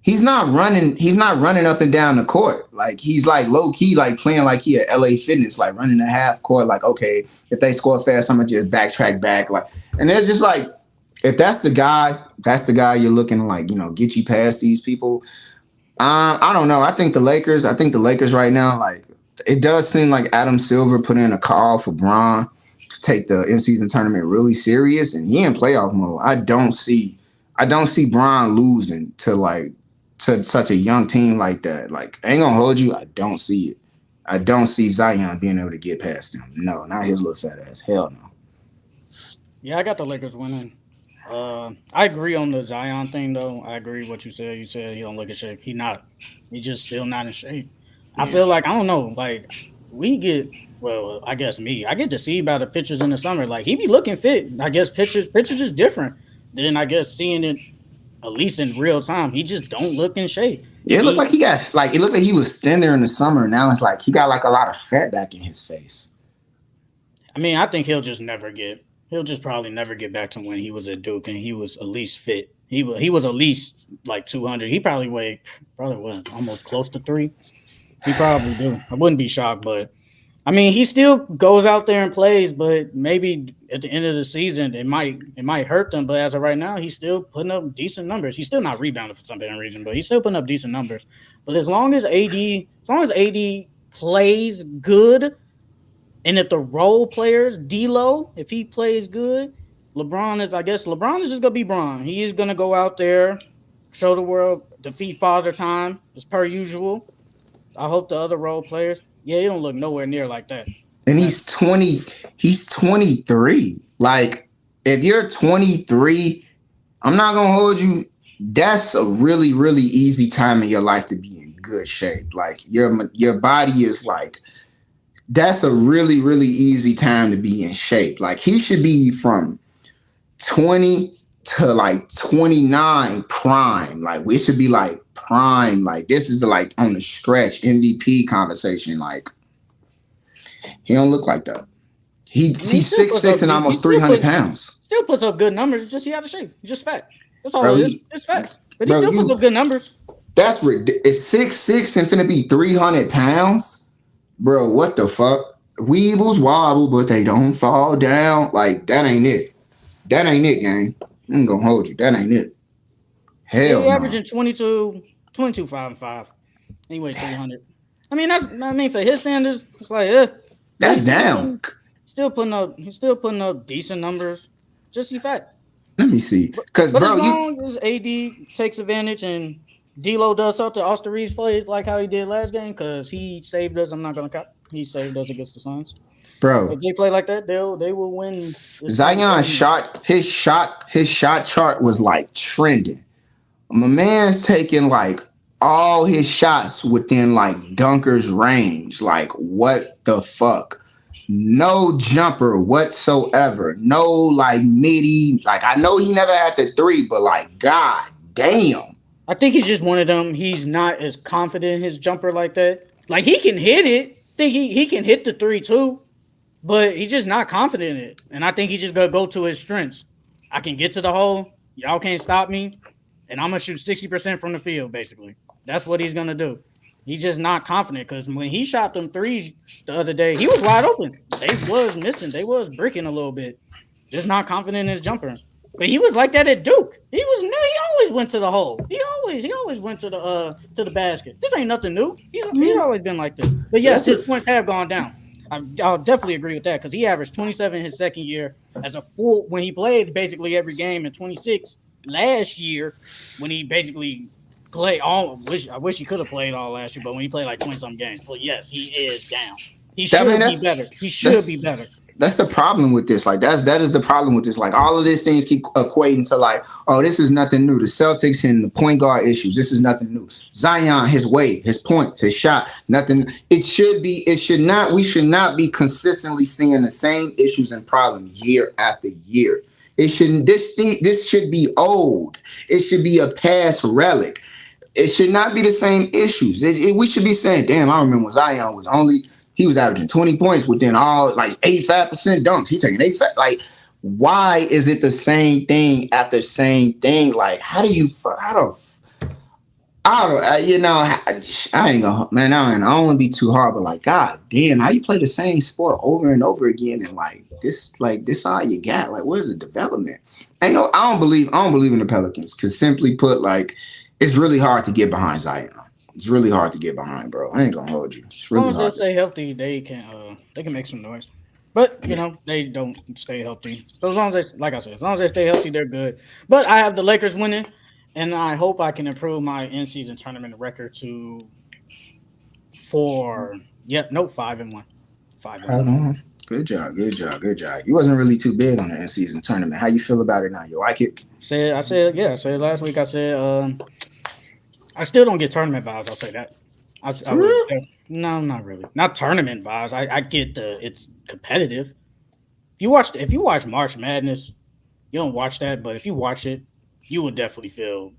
he's not running up and down the court. Like he's like low key, like playing like he at LA Fitness, like running a half court, like, okay, if they score fast, I'm gonna just backtrack back. Like, and it's just like, if that's the guy you're looking to like, get you past these people. I don't know. I think the Lakers right now, like, it does seem like Adam Silver put in a call for Bron to take the in-season tournament really serious, and he in playoff mode. I don't see Bron losing to such a young team like that. Like, I ain't gonna hold you. I don't see it. I don't see Zion being able to get past him. No, not his little fat ass. Hell no. Yeah, I got the Lakers winning. I agree on the Zion thing, though. I agree with what you said. You said he don't look in shape. He's just still not in shape. Yeah. I feel like, I don't know, like I guess I get to see by the pictures in the summer. Like, he be looking fit. I guess pictures is different than I guess seeing it at least in real time. He just don't look in shape. Yeah, it looked like it looked like he was thinner in the summer. Now it's like he got like a lot of fat back in his face. I mean, I think he'll just probably never get back to when he was at Duke and he was at least fit. He was at least like 200. He probably was almost close to 3. He probably do. I wouldn't be shocked, but I mean, he still goes out there and plays, but maybe at the end of the season it might hurt them. But as of right now, he's still putting up decent numbers. He's still not rebounding for some damn reason, but he's still putting up decent numbers. But as long as AD plays good, and if the role players, D'Lo, if he plays good, LeBron is just gonna be Bron. He is gonna go out there, show the world, defeat Father Time as per usual. I hope the other role players, yeah, he don't look nowhere near like that. And he's 20. He's 23. Like, if you're 23, I'm not gonna hold you. That's a really, really easy time in your life to be in good shape. Like your body is like. That's a really, really easy time to be in shape. Like, he should be from 20 to like 29 prime. Like, we should be like prime. Like, this is like on the stretch MVP conversation. Like, he don't look like that. He's 6'6" and almost 300 pounds. Still puts up good numbers. It's just he out of shape. He's just fat. That's all Bro, it is. Just fat. But he still puts up good numbers. That's it's 6'6" and finna be 300 pounds. Bro, what the fuck? Weebles wobble, but they don't fall down. Like, that ain't it. That ain't it, gang. I'm gonna hold you. That ain't it. Hell He's no. averaging 22, 5 and 5. Anyway, 300. I mean, for his standards, it's like, that's down. He's still putting up decent numbers. Just he fat. Let me see. Because, but bro, as long as AD takes advantage and D'Lo does something, Austin Reeves plays like how he did last game, because he saved us. I'm not gonna cut. He saved us against the Suns. Bro, if they play like that, they will win. Zion his shot chart was like trending. My man's taking like all his shots within like dunker's range. Like, what the fuck? No jumper whatsoever. No like midi. Like, I know he never had the three, but like, god damn. I think he's just one of them. He's not as confident in his jumper like that. Like, he can hit it. I think he can hit the three too, but he's just not confident in it. And I think he's just gonna go to his strengths. I can get to the hole. Y'all can't stop me, and I'm gonna shoot 60% from the field. Basically, that's what he's gonna do. He's just not confident, because when he shot them threes the other day, he was wide open. They was missing. They was bricking a little bit. Just not confident in his jumper. But he was like that at Duke. He always went to the hole. He always went to the basket. This ain't nothing new. He's always been like this. But yes, his points have gone down. I'll definitely agree with that, because he averaged 27 his second year as a full, when he played basically every game, and 26 last year when he basically played all. I wish he could have played all last year, but when he played like 20-something games. But yes, he is down. He should be better. He should be better. That's the problem with this. Like, that is the problem with this. Like, all of these things keep equating to like, oh, this is nothing new. The Celtics and the point guard issues. This is nothing new. Zion, his weight, his points, his shot, nothing. We should not be consistently seeing the same issues and problems year after year. It shouldn't. This should be old. It should be a past relic. It should not be the same issues. We should be saying, damn, I remember when Zion he was averaging 20 points within all like 85% dunks. He taking 85. Like, why is it the same thing after same thing? Like, I ain't gonna, man, I don't want to be too hard, but like, god damn, how you play the same sport over and over again, and like this all you got? Like, where's the development? I don't believe in the Pelicans, because simply put, like, it's really hard to get behind Zion. It's really hard to get behind, bro. I ain't gonna hold you. It's really hard. As long as they stay healthy, they can make some noise. But they don't stay healthy. So as long as they stay healthy, they're good. But I have the Lakers winning, and I hope I can improve my in-season tournament record to 5-1. 5-1. Good job. You wasn't really too big on the in-season tournament. How you feel about it now? You like it? I said last week. I said I still don't get tournament vibes. I'll say that. No, not really. Not tournament vibes. I get it's competitive. If you watch March Madness, you don't watch that, but if you watch it, you will definitely feel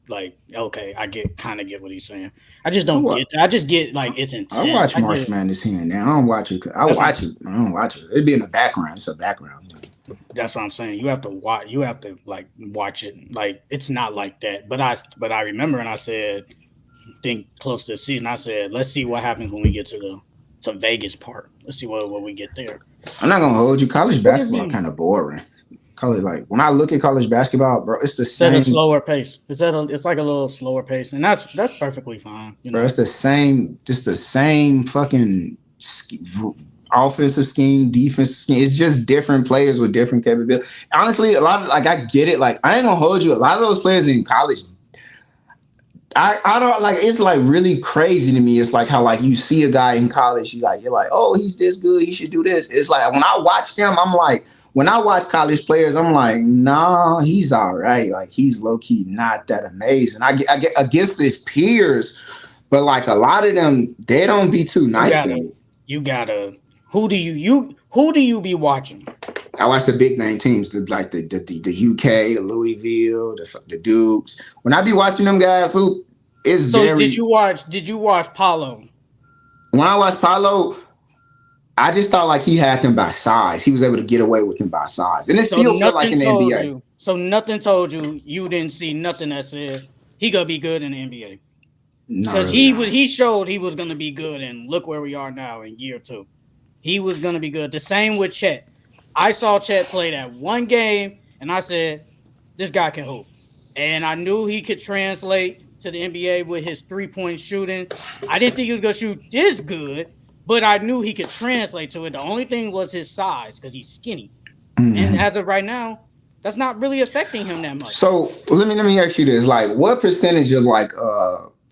like, okay, I get what he's saying. I just don't get. I just get like it's intense. I watch March Madness here and there. I don't watch it. I don't watch it. It'd be in the background. It's a background. That's what I'm saying. You have to watch. You have to watch it. Like, it's not like that. But I remember, and I said, I think close to the season, I said, let's see what happens when we get to the Vegas part. Let's see what we get there. I'm not gonna hold you. College What is basketball the kind of boring. College, like when I look at college basketball, bro, it's the Set a same. slower pace. It's like a little slower pace, and that's perfectly fine. You Bro, know, it's the same, just the same fucking offensive scheme, defensive scheme. It's just different players with different capabilities. Honestly, a lot of like I get it. Like I ain't gonna hold you. A lot of those players in college, I don't like. It's like really crazy to me. It's like how like you see a guy in college, you're like, oh, he's this good. He should do this. It's like when I watch them, I'm like. When I watch college players, I'm like, nah, he's all right. Like he's low key not that amazing. I get against his peers, but like a lot of them, they don't be too you nice to gotta me. you gotta who do you be watching? I watch the big name teams, the UK, the Louisville, the Dukes. When I be watching them guys, who is So very. did you watch Paulo? When I watch Paolo, I just thought like he had them by size. He was able to get away with them by size, and it So still felt like nothing in the told NBA. you. So nothing told you. You didn't see nothing that said he gonna be good in the NBA. Not Because really. he showed he was gonna be good, and look where we are now in year 2. He was gonna be good. The same with Chet. I saw Chet play that one game, and I said, "This guy can hoop," and I knew he could translate to the NBA with his 3-point shooting. I didn't think he was gonna shoot this good, but I knew he could translate to it. The only thing was his size because he's skinny, and as of right now, that's not really affecting him that much. So let me ask you this: like, what percentage of like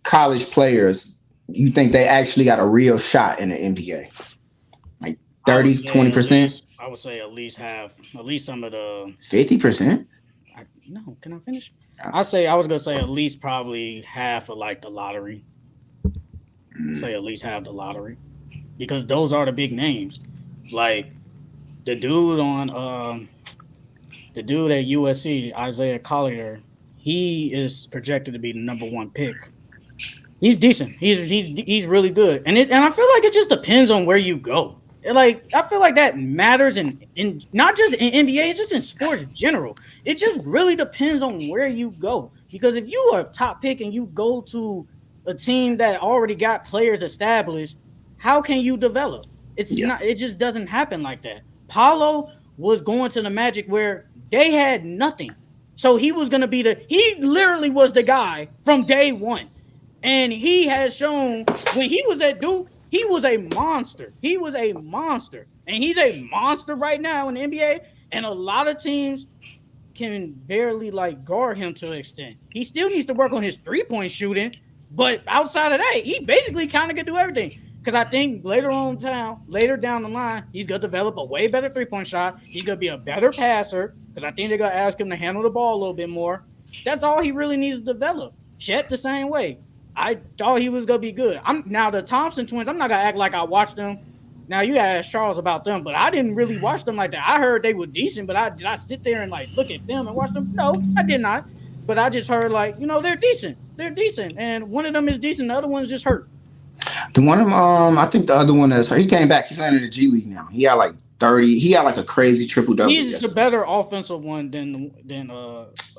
college players you think they actually got a real shot in the NBA? Like I would 30, say 20%? I would say at least half, at least some of the 50%? no, can I finish? I was gonna say at least probably half of like the lottery. Say at least half the lottery. Because those are the big names. Like the dude on the dude at USC, Isaiah Collier, he is projected to be the number 1 pick. He's decent. He's really good. And I feel like it just depends on where you go. Like I feel like that matters in not just in NBA, it's just in sports in general. It just really depends on where you go. Because if you are a top pick and you go to a team that already got players established, how can you develop? It's Yeah. not it just doesn't happen like that. Paulo was going to the Magic where they had nothing. So he was gonna be he literally was the guy from day one. And he has shown when he was at Duke, he was a monster. He was a monster. And he's a monster right now in the NBA. And a lot of teams can barely like guard him to an extent. He still needs to work on his 3-point shooting. But outside of that, he basically kind of can do everything. Because I think later down the line, he's going to develop a way better 3-point shot. He's going to be a better passer. Because I think they're going to ask him to handle the ball a little bit more. That's all he really needs to develop. Chet the same way. I thought he was gonna be good. I'm now the Thompson twins. I'm not gonna act like I watched them. Now you ask Charles about them, but I didn't really watch them like that. I heard they were decent, but did I sit there and like look at them and watch them? No, I did not. But I just heard like they're decent. They're decent, and one of them is decent. The other one's just hurt. The one of them, I think the other one he came back. He's playing in the G League now. He had like 30. He had like a crazy triple double. He's the better offensive one than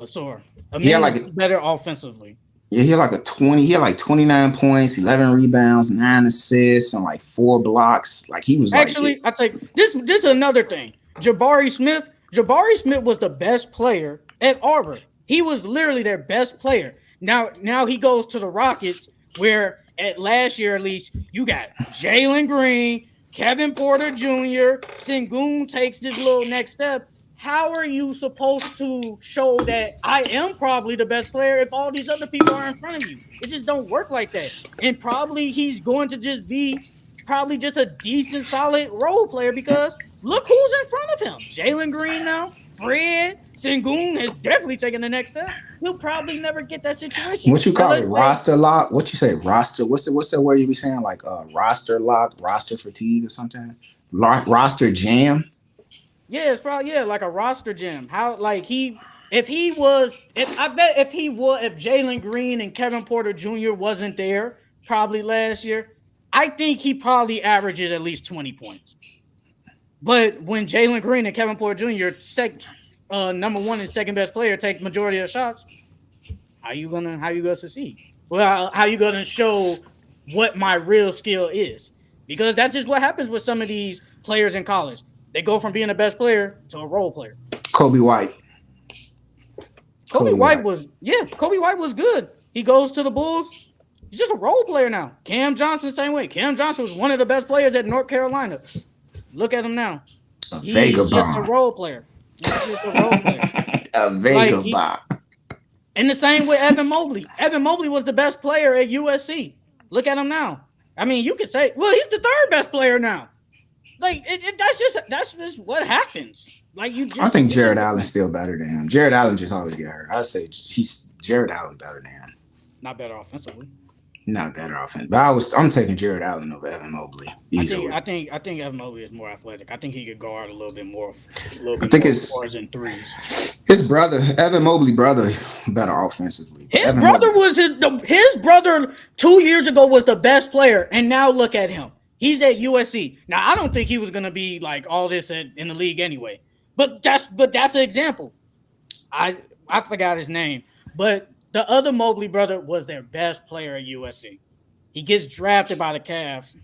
Asor. He had like better offensively. Yeah, he had like 20. He had like 29 points, 11 rebounds, 9 assists, and like 4 blocks. Like he was actually. I take this. This is another thing. Jabari Smith. Jabari Smith was the best player at Auburn. He was literally their best player. Now he goes to the Rockets, where at last year at least you got Jalen Green, Kevin Porter Jr., Sengun takes this little next step. How are you supposed to show that I am probably the best player if all these other people are in front of you? It just don't work like that. And probably he's going to just be probably just a decent, solid role player because look who's in front of him. Jalen Green now, Fred, Sengun has definitely taken the next step. He'll probably never get that situation. What you call it? Roster lock? What you say? Roster? What's that word you be saying? Like roster lock, roster fatigue or something? Roster jam? Yeah, it's probably like a roster jam. How like if Jalen Green and Kevin Porter Jr. wasn't there probably last year, I think he probably averages at least 20 points. But when Jalen Green and Kevin Porter Jr. Number 1 and second best player take majority of shots, how you gonna succeed? Well, how you gonna show what my real skill is? because that's just what happens with some of these players in college. They go from being the best player to a role player. Kobe White. Kobe White was good. He goes to the Bulls. He's just a role player now. Cam Johnson, same way. Cam Johnson was one of the best players at North Carolina. Look at him now. He's just a role player. He's just a role player. A vagabond. And the same with Evan Mobley. Evan Mobley was the best player at USC. Look at him now. I mean, you could say, well, he's the third best player now. Like that's just what happens. Like I think Jared Allen's still better than him. Jared Allen just always get hurt. I'd say Jared Allen better than him. Not better offensively. Not better offense, but I'm taking Jared Allen over Evan Mobley easily. I think Evan Mobley is more athletic. I think he could guard a little bit more than threes. His brother, Evan Mobley brother, better offensively. His brother 2 years ago was the best player, and now look at him. He's at USC. Now I don't think he was gonna be like all this in the league anyway. But that's an example. I forgot his name, but the other Mobley brother was their best player at USC. He gets drafted by the Cavs.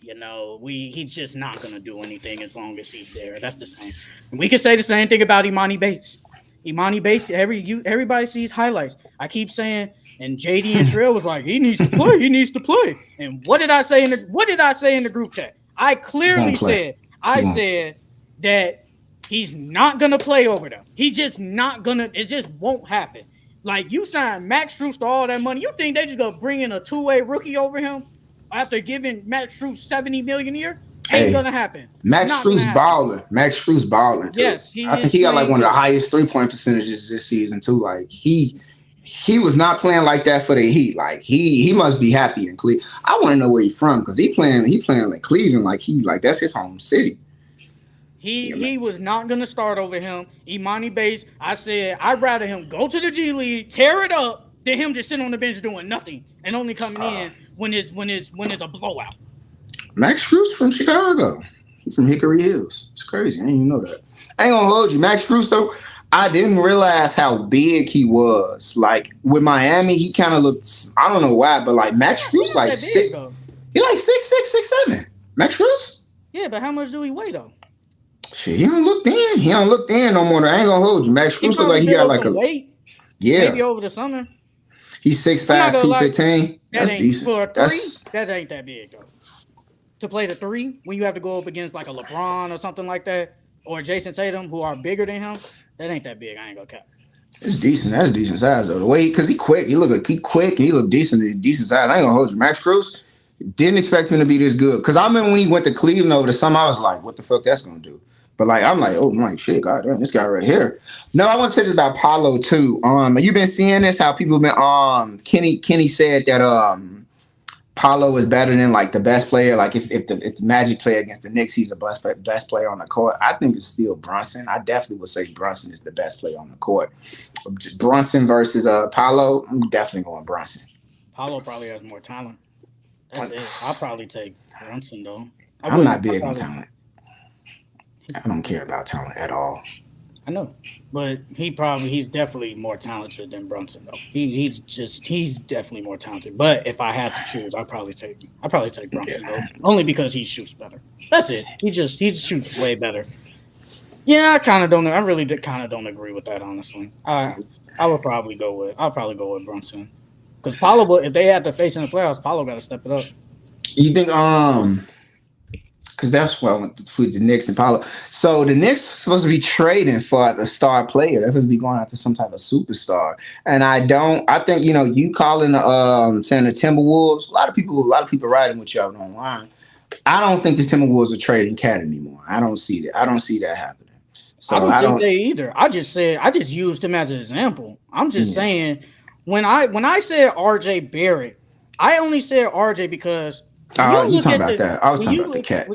You know, he's just not going to do anything as long as he's there. That's the same. And we can say the same thing about Imani Bates. Imani Bates, everybody sees highlights. I keep saying, and JD and Trail was like, he needs to play. He needs to play. And what did I say in the group chat? I clearly said that he's not going to play over them. He's just not going to. It just won't happen. Like, you signed Max Strus to all that money. You think they just gonna bring in a two-way rookie over him after giving Max Strus $70 million a year? Ain't gonna happen. Max Strus balling. Max Strus balling too. Yes, I think he got like one of the highest 3-point percentages this season too. Like he was not playing like that for the Heat. Like he must be happy in Cleveland. I want to know where he's from because he playing like Cleveland. Like that's his home city. He was not going to start over him. Imani Bates, I said, I'd rather him go to the G League, tear it up, than him just sitting on the bench doing nothing and only coming in when it's a blowout. Max Strus from Chicago. He's from Hickory Hills. It's crazy. I didn't even know that. I ain't going to hold you. Max Strus, though, I didn't realize how big he was. Like, with Miami, he kind of looked, I don't know why, but like Max Strus, like 6', he like 6'6", 6'7". Max Strus? Yeah, but how much do he weigh, though? Shit, he don't look thin. He don't look thin no more. I ain't gonna hold you. Max Strus look like he got like a weight. Yeah, maybe over the summer. He's 6'5", 215. That's decent. For a three, that ain't that big though. To play the three when you have to go up against like a LeBron or something like that, or Jason Tatum, who are bigger than him, that ain't that big. I ain't gonna cap. It's decent. That's decent size though. The way because he quick. He quick and he look decent. Decent size. I ain't gonna hold you. Max Strus didn't expect him to be this good. Because I remember when he went to Cleveland over the summer, I was like, what the fuck that's gonna do? But like I'm like, oh my shit, goddamn, this guy right here. No, I want to say this about Paolo too. You've been seeing this, how people have been Kenny said that Paolo is better than like the best player. Like if the Magic play against the Knicks, he's the best player on the court. I think it's still Brunson. I definitely would say Brunson is the best player on the court. Brunson versus Paolo, I'm definitely going Brunson. Paolo probably has more talent. That's it. I'll probably take Brunson though. I'm not big on talent. I don't care about talent at all. I know, but he's definitely more talented than Brunson though. He's definitely more talented. But if I had to choose, I'd probably take Brunson though, only because he shoots better. That's it. He shoots way better. Yeah, I really kind of don't agree with that honestly. I'll probably go with Brunson because Paolo. If they had to face in the playoffs, Paolo got to step it up. You think because that's what I went with the Knicks and Paolo. So the Knicks are supposed to be trading for the star player. They're supposed to be going after some type of superstar. And I think, you calling saying the Timberwolves, a lot of people riding with you out online. I don't think the Timberwolves are trading Cat anymore. I don't see that. I don't see that happening. So I don't think they either. I just used him as an example. I'm just saying when I said RJ Barrett, I only said RJ because you talking about that. I was talking about the Cat.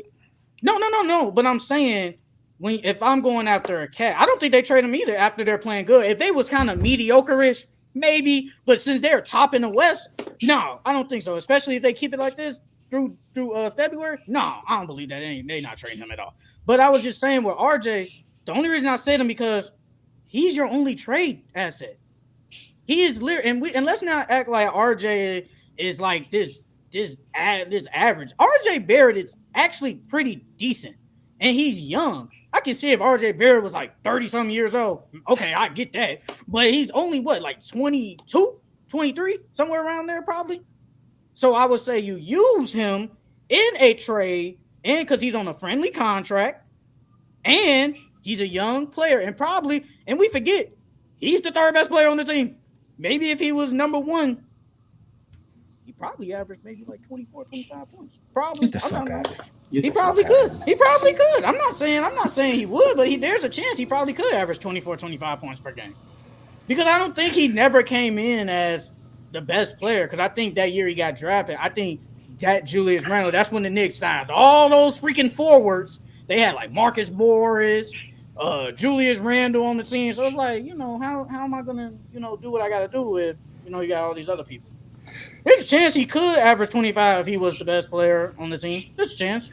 No. But I'm saying if I'm going after a Cat, I don't think they trade him either after they're playing good. If they was kind of mediocre-ish, maybe. But since they're top in the West, no, I don't think so. Especially if they keep it like this through February. No, I don't believe that. They not trading him at all. But I was just saying with RJ, the only reason I said him because he's your only trade asset. He is and let's not act like RJ is like this this average. RJ Barrett is actually pretty decent, and he's young. I can see if RJ Barrett was like 30 some years old. Okay, I get that. But he's only what, like 22, 23, somewhere around there, probably. So I would say you use him in a trade, and because he's on a friendly contract, and he's a young player, and probably, and we forget, he's the third best player on the team. Maybe if he was number one, he probably averaged maybe like 24, 25 points. Probably. Get the I'm fuck not out of here. He probably could. He probably could. I'm not saying he would, but there's a chance he probably could average 24, 25 points per game. Because I don't think he never came in as the best player. Because I think that year he got drafted, I think that Julius Randle, that's when the Knicks signed all those freaking forwards. They had like Marcus Morris, Julius Randle on the team. So it's like, how am I gonna, do what I gotta do if, you got all these other people. There's a chance he could average 25 if he was the best player on the team. There's a chance.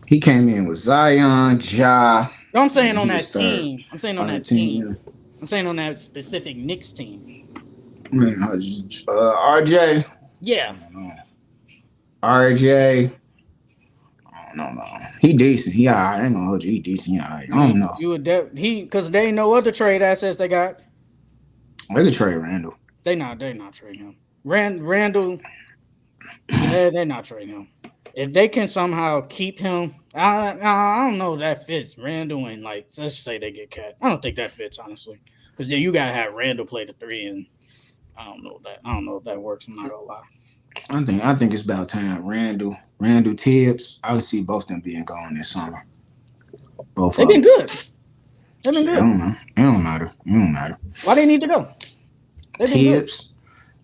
He came in with Zion, Ja. No, I'm saying on that team. I'm saying on that team. Yeah. I'm saying on that specific Knicks team. RJ. Yeah. RJ. I don't know. He decent. I ain't gonna hold you. He decent. I don't know. Because they ain't no other trade assets they got. They could trade Randall. They not trading him. Randall. They're not trading him. If they can somehow keep him, I don't know if that fits. Randall and let's say they get Cat. I don't think that fits, honestly, because then you gotta have Randall play the 3, and I don't know if that works. I'm not gonna lie. I think it's about time. Randall Tibbs. I would see both of them being gone this summer. Both. They've been good. They've been good. I don't know. It don't matter. Why they need to go?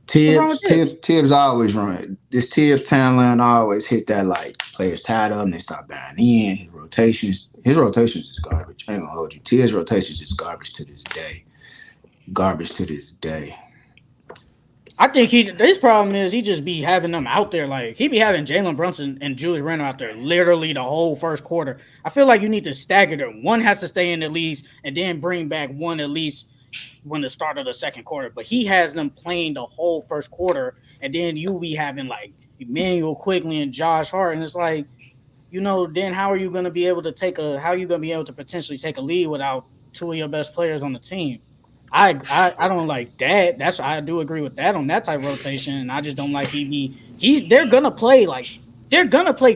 Tibbs always run. This Tibbs talent always hit that players tied up and they stop buying in. His rotations is garbage. I ain't gonna hold you. Tibbs rotations is garbage to this day. I think his problem is he just be having them out there. He be having Jalen Brunson and Julius Randle out there literally the whole first quarter. I feel like you need to stagger them. One has to stay in at least, and then bring back one at least when the start of the second quarter. But he has them playing the whole first quarter, and then you be having Emmanuel Quigley and Josh Hart, and it's then how are you going to be able to potentially take a lead without two of your best players on the team? I don't like that. I do agree with that on that type of rotation, and I just don't like they're gonna play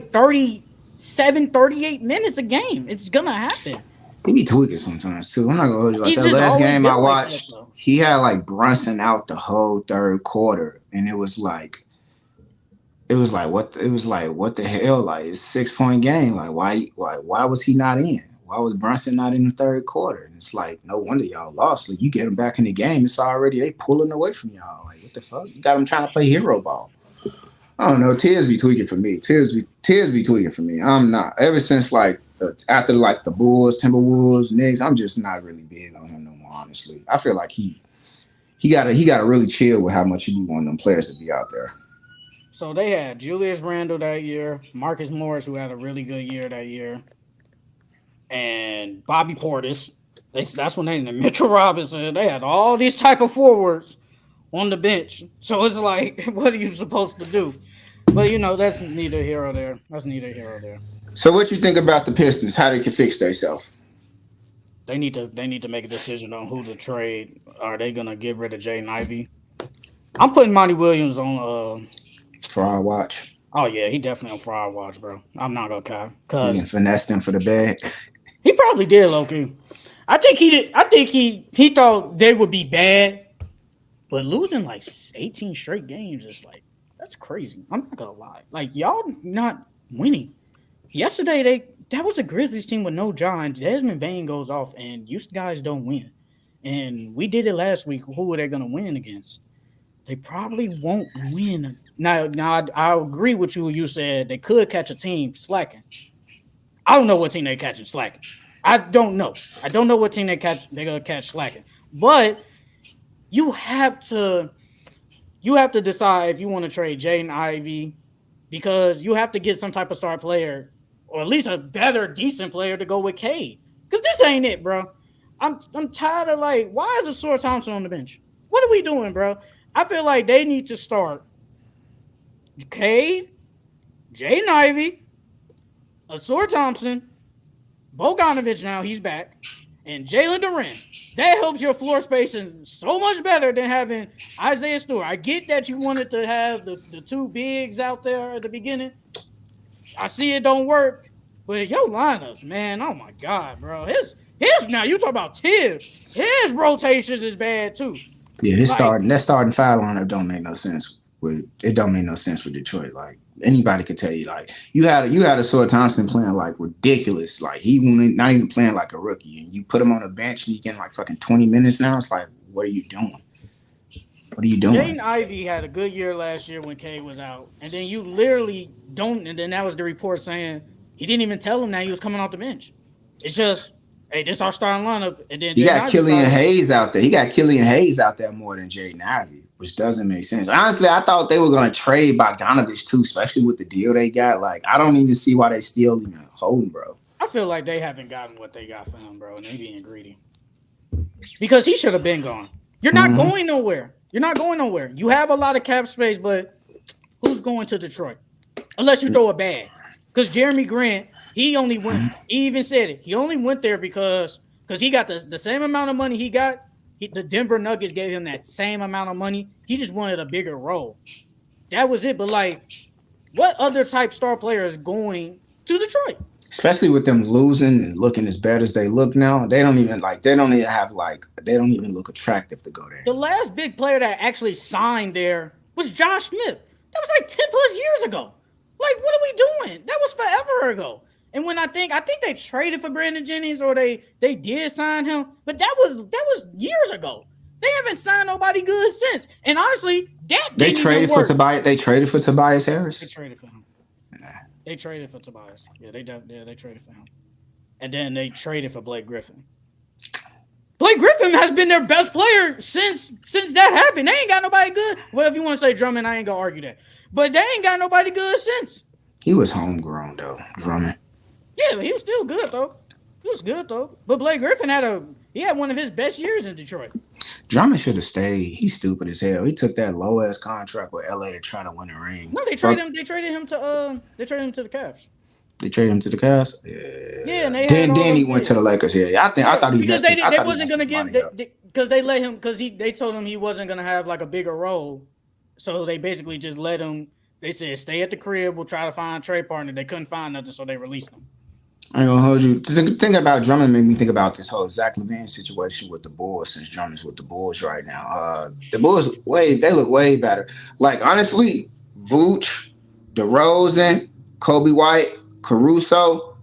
37, 38 minutes a game. It's gonna happen. He be tweaking sometimes too. I'm not gonna hold you. That last game I watched, he had Brunson out the whole third quarter, and it was what the hell? It's a 6-point game. Why was he not in? Why was Brunson not in the third quarter? And it's no wonder y'all lost. You get them back in the game, it's already they pulling away from y'all. What the fuck? You got them trying to play hero ball. I don't know. Tibbs be tweaking for me. Tibbs be tweaking for me. I'm not. Ever since after the Bulls, Timberwolves, Knicks, I'm just not really big on him no more. Honestly, I feel like he gotta really chill with how much he be wanting them players to be out there. So they had Julius Randle that year, Marcus Morris, who had a really good year that year, and Bobby Portis. That's when they named Mitchell Robinson. They had all these type of forwards on the bench. So it's what are you supposed to do? But that's neither here or there. So what you think about the Pistons? How they can fix themselves? They need to make a decision on who to trade. Are they gonna get rid of Jaden Ivey? I'm putting Monty Williams on fraud watch. Oh yeah, he definitely on fraud watch, bro. I'm not gonna care. Cause he finessed him for the bag. He probably did, Loki. I think he did. I think he thought they would be bad, but losing 18 straight games is that's crazy. I'm not gonna lie. Y'all not winning. Yesterday that was a Grizzlies team with no John. Desmond Bane goes off, and you guys don't win. And we did it last week. Who are they gonna win against? They probably won't win. Now I agree with you. You said they could catch a team slacking. I don't know what team they catching slacking. I don't know. I don't know what team they're gonna catch slacking. But you have to decide if you want to trade Jaden Ivey, because you have to get some type of star player, or at least a better, decent player to go with Cade. Because this ain't it, bro. I'm tired of why is Ausar Thompson on the bench? What are we doing, bro? I feel like they need to start Cade, Jaden Ivey, Asur Thompson, Bogdanovich now he's back, and Jalen Duren. That helps your floor spacing so much better than having Isaiah Stewart. I get that you wanted to have the two bigs out there at the beginning. I see it don't work, but your lineups, man, oh my God, bro. His now you talk about Tibbs. His rotations is bad too. Yeah, that starting five lineup don't make no sense. It don't make no sense with Detroit. Like anybody could tell you, like you had Asur Thompson playing like ridiculous. Like he not even playing like a rookie, and you put him on a bench and he getting like fucking 20 minutes now. It's like, what are you doing? What are you doing? Jaden Ivey had a good year last year when K was out, and then you literally don't. And then that was the report saying he didn't even tell him that he was coming off the bench. It's just, hey, this our starting lineup, and then you got Killian Hayes out there. He got Killian Hayes out there more than Jaden Ivey, which doesn't make sense. Honestly, I thought they were going to trade Bogdanovich too, especially with the deal they got. Like, I don't even see why they still even holding, bro. I feel like they haven't gotten what they got for him, bro, and they being greedy because he should have been gone. You're not going nowhere. You're not going nowhere. You have a lot of cap space, but who's going to Detroit? Unless you throw a bag. Because Jeremy Grant, he only went, he even said it. He only went there because he got the same amount of money he got. The Denver Nuggets gave him that same amount of money. He just wanted a bigger role. That was it. But, like, what other type star player is going to Detroit? Especially with them losing and looking as bad as they look now, they don't even look attractive to go there. The last big player that actually signed there was Josh Smith. That was like 10 plus years ago. Like, what are we doing? That was forever ago. And when I think they traded for Brandon Jennings or they did sign him, but that was years ago. They haven't signed nobody good since. And honestly, they traded for Tobias. They traded for Tobias Harris. They traded for him. They traded for Tobias. Yeah, they traded for him. And then they traded for Blake Griffin. Blake Griffin has been their best player since that happened. They ain't got nobody good. Well, if you want to say Drummond, I ain't gonna argue that. But they ain't got nobody good since. He was homegrown though, Drummond. Yeah, but he was still good though. But Blake Griffin had one of his best years in Detroit. Drummond should have stayed. He's stupid as hell. He took that low ass contract with LA to try to win a ring. No, they traded him to the Cavs. They traded him to the Cavs. Yeah, and then he went to the Lakers. Yeah, I thought he because they wasn't gonna give because they let him because they told him he wasn't gonna have like a bigger role, so they basically just let him. They said stay at the crib. We'll try to find a trade partner. They couldn't find nothing, so they released him. I ain't gonna hold you. Thinking about Drummond made me think about this whole Zach LaVine situation with the Bulls since Drummond's with the Bulls right now. The Bulls they look way better. Like honestly, Vooch, DeRozan, Kobe White, Caruso,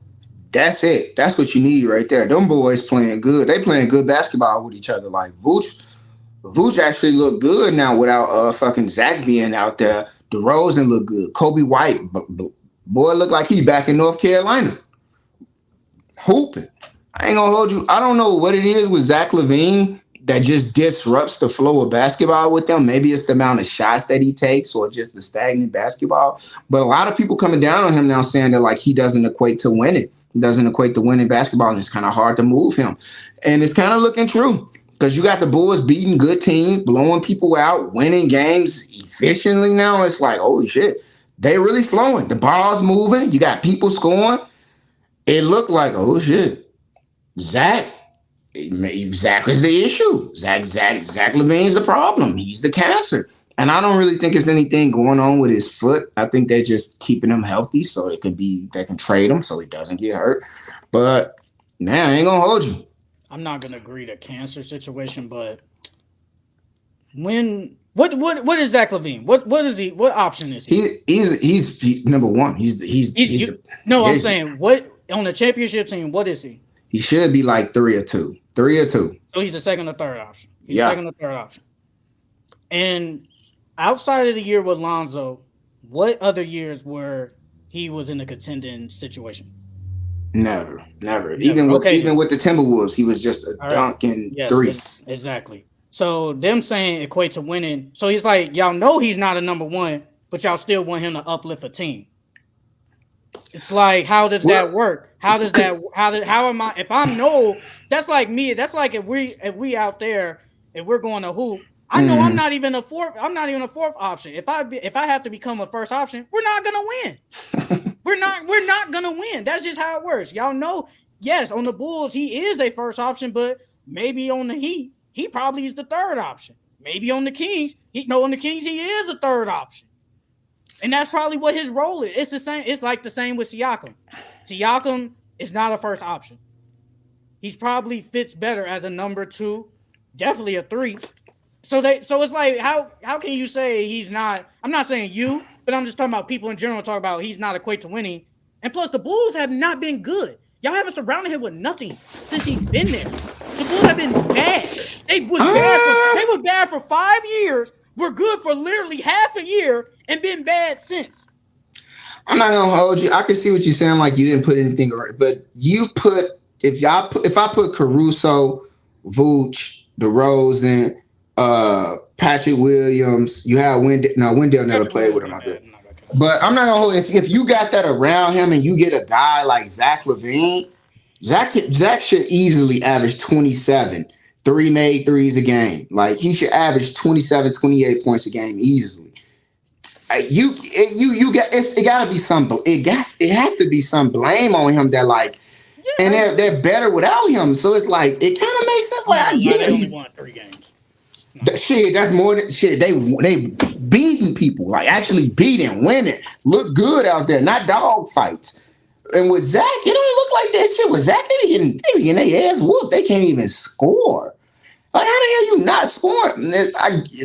that's it. That's what you need right there. Them boys playing good. They playing good basketball with each other. Like Vooch actually look good now without fucking Zach being out there. DeRozan look good. Kobe White, boy, look like he back in North Carolina. Hooping. I ain't gonna hold you. I don't know what it is with Zach LaVine that just disrupts the flow of basketball with them. Maybe it's the amount of shots that he takes or just the stagnant basketball. But a lot of people coming down on him now saying that like he doesn't equate to winning. He doesn't equate to winning basketball, and it's kind of hard to move him. And it's kind of looking true because you got the Bulls beating good teams, blowing people out, winning games efficiently now. It's like, holy shit, they really flowing. The ball's moving. You got people scoring. It looked like, oh shit, Zach is the issue. Zach LaVine's the problem. He's the cancer. And I don't really think there's anything going on with his foot. I think they're just keeping him healthy so they can trade him so he doesn't get hurt. But man, I ain't gonna hold you. I'm not gonna agree to cancer situation, but what is Zach LaVine? What is he? What option is he? He's number one. I'm saying what on the championship team, what is he? He should be like 3 or 2. 3 or 2. So he's a second or third option. Second or third option. And outside of the year with Lonzo, what other years were he was in a contending situation? Never. Even with the Timberwolves, he was just a dunk in 3. Exactly. So them saying equate to winning. So he's like, y'all know he's not a number one, but y'all still want him to uplift a team. It's like, how does that work? How am I? If I know, that's like me. That's like if we out there, if we're going to hoop I know I'm not even a fourth option. If I have to become a first option, we're not gonna win. we're not gonna win. That's just how it works. Y'all know, yes, on the Bulls, he is a first option, but maybe on the Heat, he probably is the third option. Maybe on the Kings, he is a third option. And that's probably what his role is. It's the same. It's like the same with Siakam. Siakam is not a first option. He's probably fits better as a number 2, definitely a 3. So it's like, how can you say he's not? I'm not saying you, but I'm just talking about people in general. Talk about he's not equate to winning. And plus, the Bulls have not been good. Y'all haven't surrounded him with nothing since he's been there. The Bulls have been bad. They were bad for 5 years. We're good for literally half a year and been bad since. I'm not gonna hold you. I can see what you're saying. Like you didn't put anything around, but you put if I put Caruso, Vooch, DeRozan, Patrick Williams. You have Wendell. No, Wendell never played with him. But I'm not gonna hold. If you got that around him and you get a guy like Zach LaVine, Zach should easily average 27. 3 made threes a game. Like he should average 27, 28 points a game easily. It gotta be something. It has to be some blame on him that like, and they're better without him. So it's like it kind of makes sense. Like I get it. He's won 3 games. Shit, that's more than shit. They beating people, like actually beating, winning, look good out there, not dog fights. And with Zach, it don't look like that shit. With Zach, they be getting their ass whooped. They can't even score. Like, how the hell you not scoring?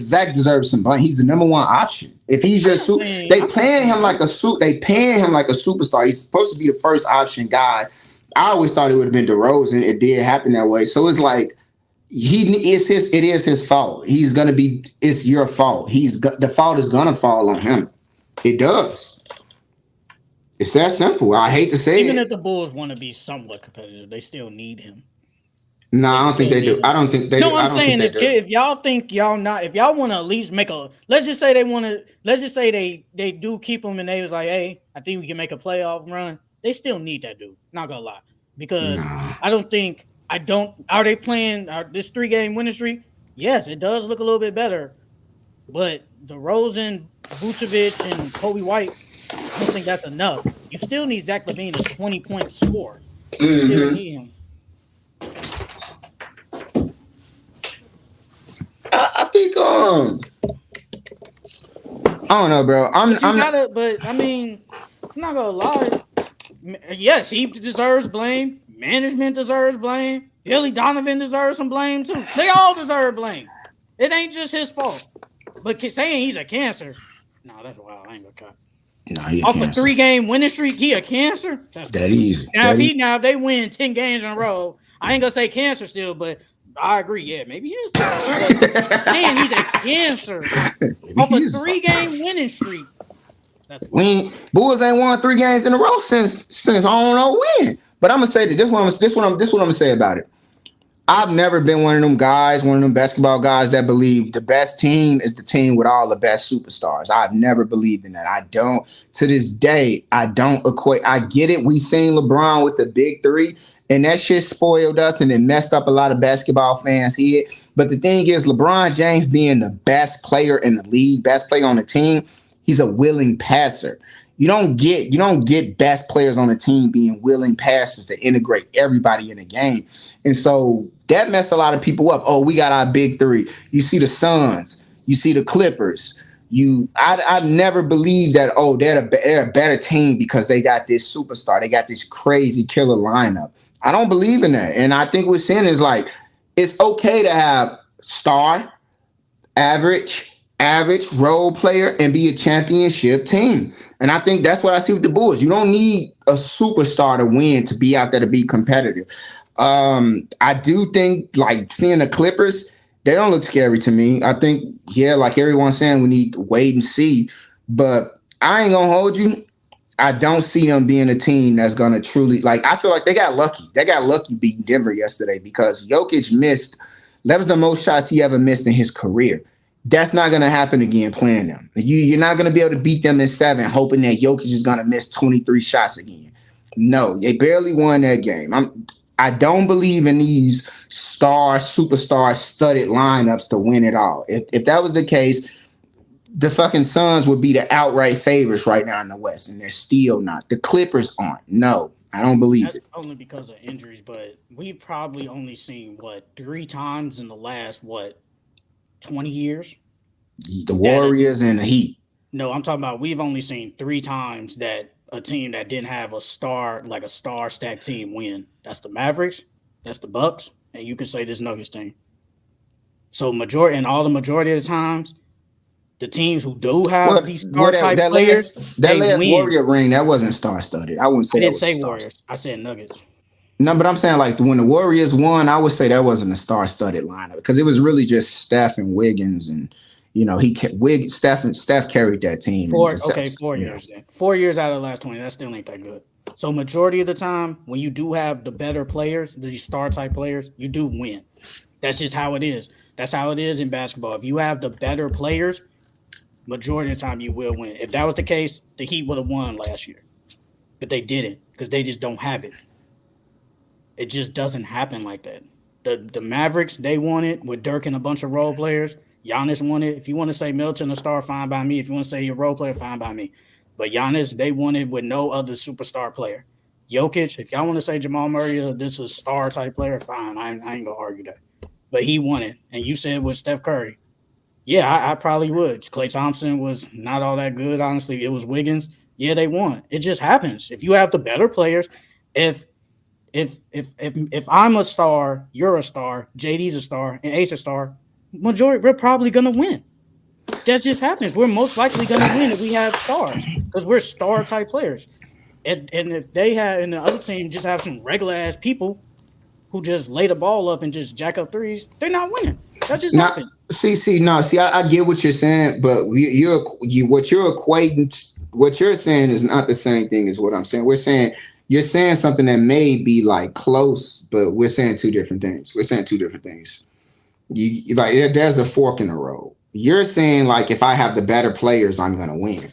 Zach deserves some blame. He's the number 1 option. If he's just they paying him like a superstar. He's supposed to be the first option guy. I always thought it would have been DeRozan. It did happen that way. So it's like it is his fault. It's your fault. The fault is gonna fall on him. It does. It's that simple. I hate to say Even if the Bulls want to be somewhat competitive, they still need him. No, I don't think they do. I don't think they do. No, I'm saying if y'all think y'all not, if y'all want to at least make let's just say they do keep him and they was like, hey, I think we can make a playoff run. They still need that dude. Not gonna lie, because are they playing this 3-game winning streak? Yes, it does look a little bit better, but DeRozan, Vucevic, and Kobe White, I don't think that's enough. You still need Zach LaVine to 20-point score. You still need him. I think I don't know, bro. I'm not gonna lie. Yes, he deserves blame. Management deserves blame. Billy Donovan deserves some blame too. They all deserve blame. It ain't just his fault. But saying he's a cancer, no, that's wild. I ain't gonna cut. No, off a 3-game winning streak, he a cancer. That's that easy. Now, if they win 10 games in a row, I ain't gonna say cancer still, but I agree. Yeah, maybe he is. Saying he's a cancer off a 3-game winning streak. Bulls ain't won 3 games in a row since I don't know when. But I'm gonna say that this what I'm gonna say about it. I've never been one of them basketball guys that believe the best team is the team with all the best superstars. I've never believed in that. I don't. To this day, I don't equate. I get it. We seen LeBron with the big 3, and that shit spoiled us, and it messed up a lot of basketball fans' head. But the thing is, LeBron James being the best player in the league, best player on the team, he's a willing passer. You don't get best players on the team being willing passers to integrate everybody in the game. And so that messed a lot of people up. Oh, we got our big 3. You see the Suns, you see the Clippers. I never believed that, oh, they're a better team because they got this superstar. They got this crazy killer lineup. I don't believe in that. And I think what we're saying is like, it's okay to have star, average role player, and be a championship team. And I think that's what I see with the Bulls. You don't need a superstar to win to be out there to be competitive. I do think like seeing the Clippers, they don't look scary to me. I think, yeah, like everyone's saying, we need to wait and see. But I ain't gonna hold you. I don't see them being a team that's gonna truly I feel like they got lucky. They got lucky beating Denver yesterday because Jokic missed. That was the most shots he ever missed in his career. That's not going to happen again playing them. You're not going to be able to beat them in 7 hoping that Jokic is going to miss 23 shots again. No, they barely won that game. I don't believe in these superstar studded lineups to win it all. If that was the case, the fucking Suns would be the outright favorites right now in the West, and they're still not. The Clippers aren't. No, I don't believe That's it. only because of injuries, but we've probably only seen what 3 times in the last 20 years. The Warriors and the Heat. No, I'm talking about we've only seen 3 times that a team that didn't have a star, like a star stack team, win. That's the Mavericks, that's the Bucks, and you can say this Nuggets team. So majority of the times, the teams who do have these star type players, that last win. Warrior ring, that wasn't star studded. I wouldn't say. I didn't that say Warriors. I said Nuggets. No, but I'm saying like when the Warriors won, I would say that wasn't a star studded lineup because it was really just Steph and Wiggins and. Steph carried that team. 4 years then. 4 years out of the last 20. That still ain't that good. So majority of the time, when you do have the better players, the star type players, you do win. That's just how it is. That's how it is in basketball. If you have the better players, majority of the time you will win. If that was the case, the Heat would have won last year. But they didn't because they just don't have it. It just doesn't happen like that. The Mavericks, they won it with Dirk and a bunch of role players. Giannis won it. If you want to say Middleton a star, fine by me. If you want to say your role player, fine by me. But Giannis, they won it with no other superstar player. Jokic, if y'all want to say Jamal Murray, this is a star type player, fine. I ain't gonna argue that. But he won it. And you said with Steph Curry. Yeah, I probably would. Klay Thompson was not all that good, honestly. It was Wiggins. Yeah, they won. It just happens. If you have the better players, if I'm a star, you're a star, JD's a star, and Ace a star, majority, we're probably going to win. That just happens. We're most likely going to win if we have stars because we're star type players. And if they have, and the other team just have some regular ass people who just lay the ball up and just jack up threes, they're not winning. That just happens. I get what you're saying, but what you're equating, what you're saying is not the same thing as what I'm saying. You're saying something that may be like close, but we're saying two different things. There's a fork in the road. You're saying like if I have the better players, I'm gonna win.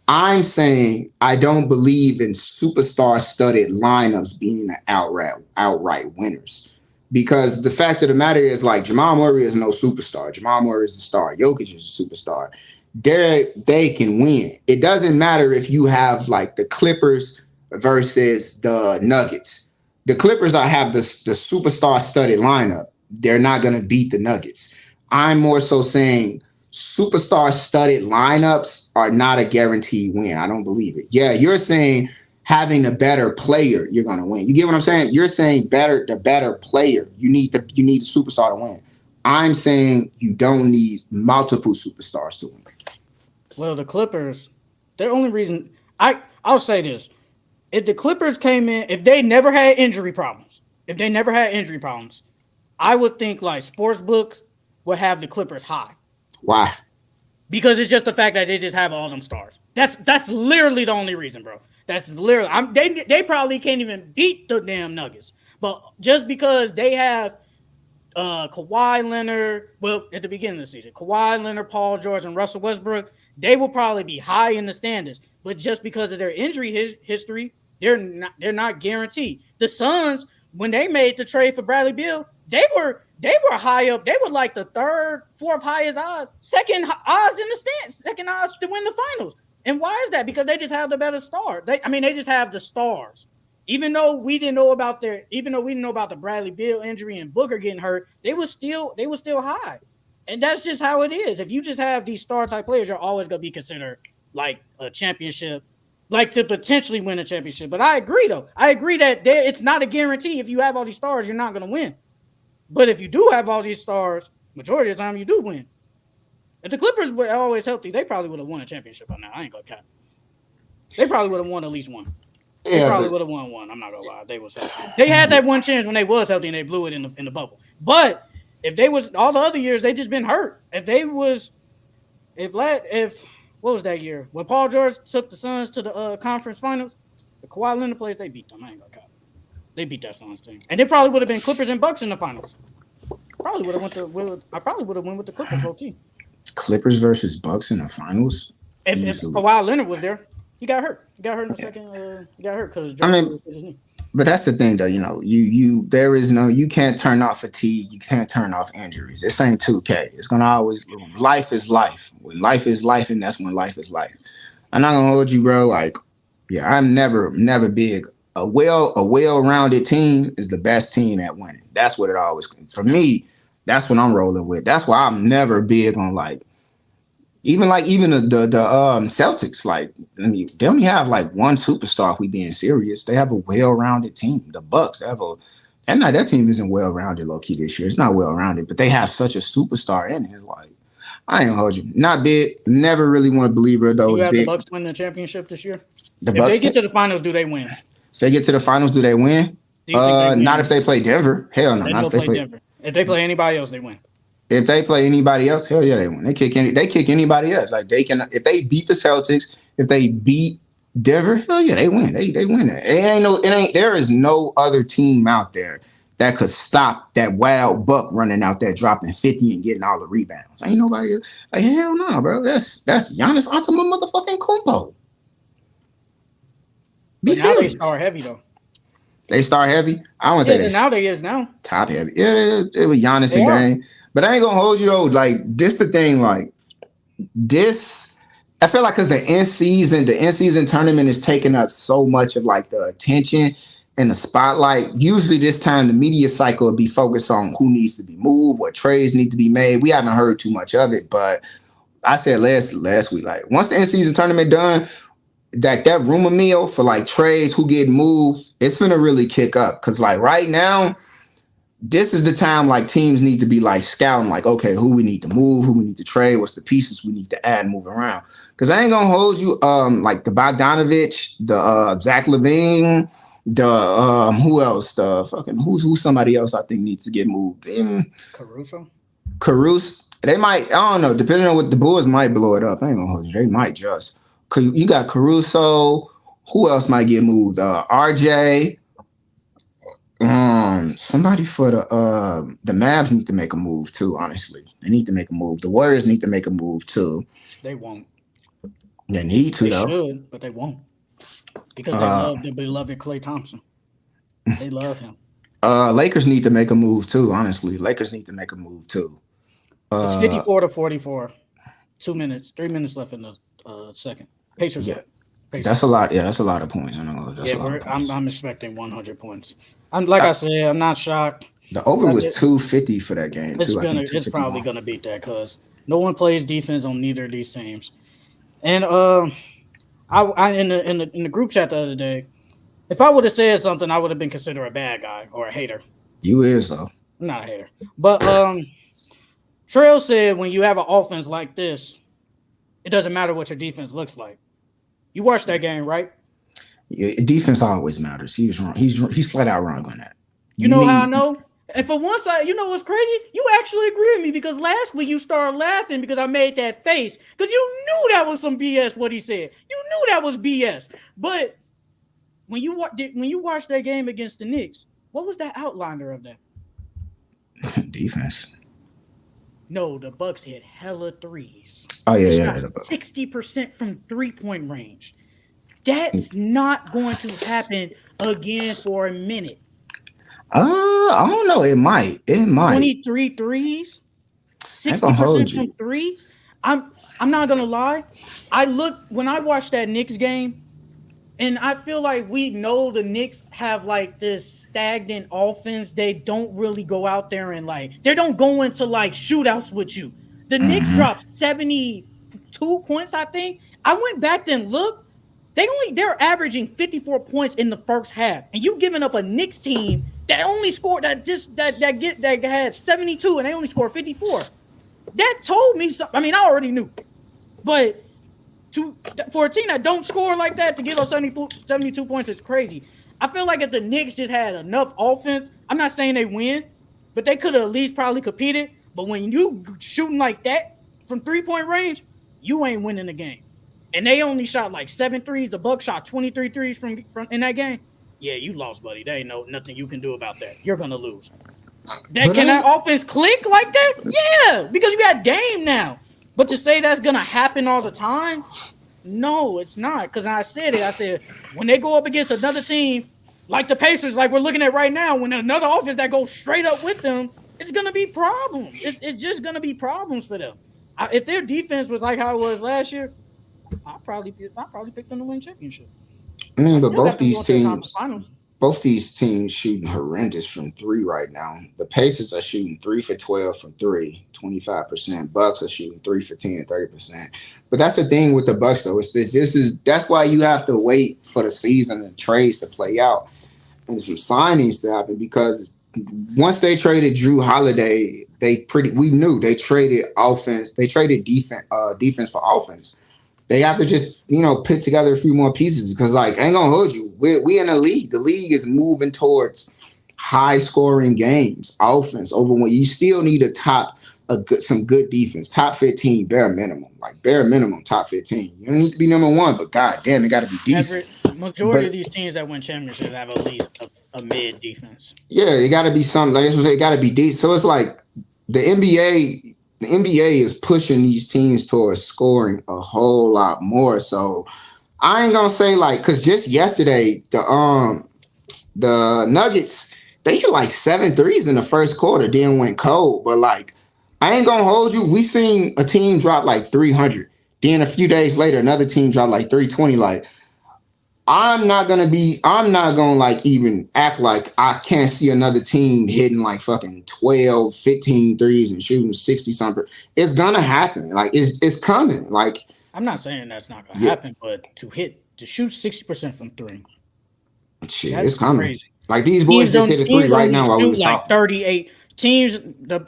I'm saying I don't believe in superstar studded lineups being the outright winners. Because the fact of the matter is like Jamal Murray is no superstar. Jamal Murray is a star. Jokic is a superstar. They can win. It doesn't matter if you have like the Clippers versus the Nuggets. The Clippers have the superstar studded lineup. They're not going to beat the Nuggets. I'm more so saying superstar studded lineups are not a guaranteed win. I don't believe it. Yeah, you're saying having a better player, you're going to win. You get what I'm saying? You're saying the better player. You need the superstar to win. I'm saying you don't need multiple superstars to win. Well, the Clippers, their only reason I'll say this. If the Clippers came in, if they never had injury problems, I would think like sportsbooks would have the Clippers high. Why? Because it's just the fact that they just have all them stars. That's literally the only reason, bro. That's literally they probably can't even beat the damn Nuggets. But just because they have Kawhi Leonard, well, at the beginning of the season, Kawhi Leonard, Paul George, and Russell Westbrook, they will probably be high in the standings. But just because of their injury history, they're not guaranteed. The Suns, when they made the trade for Bradley Beal, they were high up. They were like the third, fourth highest odds, second odds in the stands, second odds to win the finals. And why is that? Because they just have the better star. They just have the stars. Even though we didn't know about the Bradley Beal injury and Booker getting hurt, they were still high. And that's just how it is. If you just have these star type players, you're always going to be considered like a championship, like to potentially win a championship. But I agree, though. I agree that it's not a guarantee. If you have all these stars, you're not going to win. But if you do have all these stars, majority of the time you do win. If the Clippers were always healthy, they probably would have won a championship by now. I ain't going to cap. They probably would have won at least one. They probably would have won one. I'm not going to lie. They was healthy. They had that one chance when they was healthy and they blew it in the bubble. But if they was all the other years, they just been hurt. What was that year? When Paul George took the Suns to the conference finals, the Kawhi Leonard players, they beat them. I ain't gonna count. They beat that Suns team. And they probably would have been Clippers and Bucks in the finals. I probably would have went with the Clippers low key. Clippers versus Bucks in the finals? If Kawhi Leonard was there, he got hurt. He got hurt in the second. He got hurt because Jordan hit his knee. But that's the thing, though. You can't turn off fatigue. You can't turn off injuries. This ain't 2K. It's gonna always life is life. When life is life, and that's when life is life. I'm not gonna hold you, bro. Like, yeah, I'm never big. A well-rounded team is the best team at winning. That's what it always for me. That's what I'm rolling with. That's why I'm never big on like even the Celtics, like I mean, they only have like one superstar. If we being serious, they have a well-rounded team. The Bucks they have a, and now that team isn't well-rounded low key this year. It's not well-rounded, but they have such a superstar in it. Like I ain't gonna hold you, not big. Never really want to believe her Do those you have big. the Bucks win the championship this year? The If Bucks. they get to the finals, do they win? If they get to the finals, do they win? Do you think they win? Not if they play Denver. Hell no. They Not don't if they play play. Denver. If they play anybody else, they win. If they play anybody else, hell yeah, they win. They kick anybody else. Like they can if they beat the Celtics, if they beat Denver, hell yeah, they win. They win that. There is no other team out there that could stop that wild buck running out there dropping 50 and getting all the rebounds. Ain't nobody like hell no, bro. That's Giannis Antetokounmpo motherfucking Kumpo. Be But now they serious. start heavy though. They start heavy. I want to say Now they is now. top heavy. Yeah, it was Giannis They and are. Dame. But I ain't gonna hold you though. Like this, the thing. Like this, I feel like because the end season tournament is taking up so much of like the attention and the spotlight. Usually, this time the media cycle would be focused on who needs to be moved, what trades need to be made. We haven't heard too much of it, but I said last week, like once the end season tournament done, that rumor mill for like trades, who get moved, it's gonna really kick up. Cause like right now, this is the time like teams need to be like scouting, like, okay, who we need to move, who we need to trade, what's the pieces we need to add, move around. Cause I ain't gonna hold you, like the Bogdanovich, the Zach LaVine, the who else? The fucking who's somebody else I think needs to get moved. Caruso. They might, I don't know, depending on what the Bulls might blow it up. I ain't gonna hold you. They might just. You got Caruso. Who else might get moved? RJ. Somebody for the Mavs need to make a move too. Honestly, they need to make a move. The Warriors need to make a move too. They won't. They need to They though. should, but they won't because they love their beloved Klay Thompson. They love him. Lakers need to make a move too. Honestly, Lakers need to make a move too. It's 54-44. 3 minutes left in the second. Pacers. Yeah. Up. Pacers. That's a lot. Yeah, that's a lot of points. I know. I'm expecting 100 points. I said, I'm not shocked. The over was 250 for that game too. It's probably gonna beat that because no one plays defense on neither of these teams. And I in the group chat the other day, if I would have said something, I would have been considered a bad guy or a hater. You is though. I'm not a hater, but Trail said when you have an offense like this, it doesn't matter what your defense looks like. You watched that game, right? Yeah, defense always matters. He was wrong. He's flat out wrong on that. You know how I know? And for one side, you know what's crazy? You actually agree with me because last week you started laughing because I made that face because you knew that was some BS. What he said, you knew that was BS. But when you watched that game against the Knicks, what was that outliner of that? Defense. No, the Bucks hit hella threes. Oh yeah, They yeah. shot 60% from 3-point range. That's not going to happen again for a minute. I don't know. It might. 23 threes, 60% from 3. I'm not gonna lie. When I watched that Knicks game, and I feel like we know the Knicks have like this stagnant offense. They don't really go out there and they don't go into shootouts with you. The Knicks dropped 72 points, I think. I went back and looked. They're averaging 54 points in the first half, and you giving up a Knicks team that only scored that had 72 and they only scored 54. That told me something. I mean, I already knew, but for a team that don't score like that to give up 72 points is crazy. I feel like if the Knicks just had enough offense, I'm not saying they win, but they could have at least probably competed. But when you shooting like that from 3-point range, you ain't winning the game. And they only shot 7 threes. The Bucks shot 23 threes from in that game. Yeah, you lost, buddy. There ain't nothing you can do about that. You're gonna lose. Can that offense click like that? Yeah, because you got Dame now. But to say that's gonna happen all the time, no, it's not. Because I said when they go up against another team Like the Pacers, like we're looking at right now, when another offense that goes straight up with them, it's gonna be problems. It's just gonna be problems for them. If their defense was like how it was last year, I'll probably pick them to win championship. I I mean, but still got them going to the conference finals. both these teams shooting horrendous from three right now. The Pacers are shooting 3 for 12 from three, 25%. Bucks are shooting 3 for 10, 30%. But that's the thing with the Bucks though. That's why you have to wait for the season and trades to play out and some signings to happen, because once they traded Drew Holiday, we knew they traded defense for offense. They have to just, put together a few more pieces, because, I ain't gonna hold you. We in the league. The league is moving towards high scoring games, offense over when you still need some good defense, top 15 bare minimum, top 15. You don't need to be number one, but god damn, it got to be decent. Majority of these teams that win championships have at least a mid defense. Yeah, it got to be something. Like it got to be decent. So it's like the NBA. The NBA is pushing these teams towards scoring a whole lot more. So I ain't gonna say because just yesterday the Nuggets, they hit like 7 threes in the first quarter, then went cold. But I ain't gonna hold you. We seen a team drop like 300. Then a few days later, another team dropped like 320. I'm not gonna even act like I can't see another team hitting like fucking 12, 15 threes and shooting 60 something. It's gonna happen. It's coming. I'm not saying that's not gonna happen, but to shoot 60% from three. Shit, it's coming. Crazy. These boys just hit a three right now while we was talking. 38 teams, the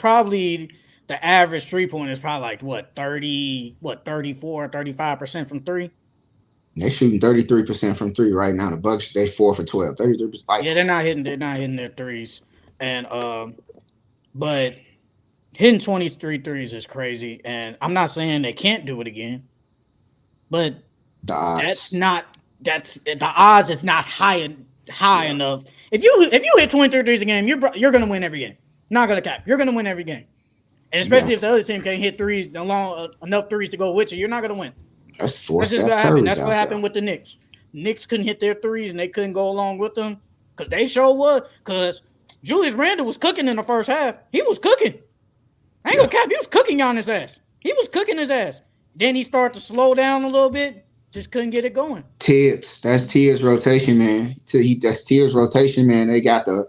average 3-point is probably 34, 35% from three. They're shooting 33% from three right now. The Bucks, they 4 for 12, 33%. Yeah, they're not hitting their threes, and but hitting 23 threes is crazy. And I'm not saying they can't do it again, but the odds is not high enough. If you hit 23 threes a game, you're gonna win every game. Not gonna cap. You're gonna win every game, and especially if the other team can't hit threes enough threes to go with you, you're not gonna win. That's just gonna happen. That's what happened with the Knicks. Knicks couldn't hit their threes, and they couldn't go along with them because they sure was. Because Julius Randle was cooking in the first half. He was cooking. I ain't gonna cap. He was cooking on his ass. He was cooking his ass. Then he started to slow down a little bit. Just couldn't get it going. Tibbs. That's Tibbs' rotation, man. That's Tibbs' rotation, man. They got the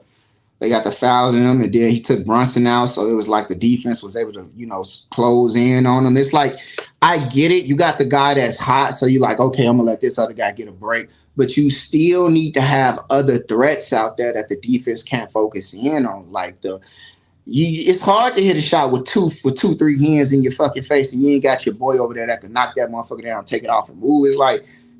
foul in them, and then he took Brunson out, so it was like the defense was able to, close in on them. It's I get it. You got the guy that's hot, so you're like, okay, I'm gonna let this other guy get a break. But you still need to have other threats out there that the defense can't focus in on. It's hard to hit a shot with 2-3 hands in your fucking face, and you ain't got your boy over there that can knock that motherfucker down, take it off and move. It's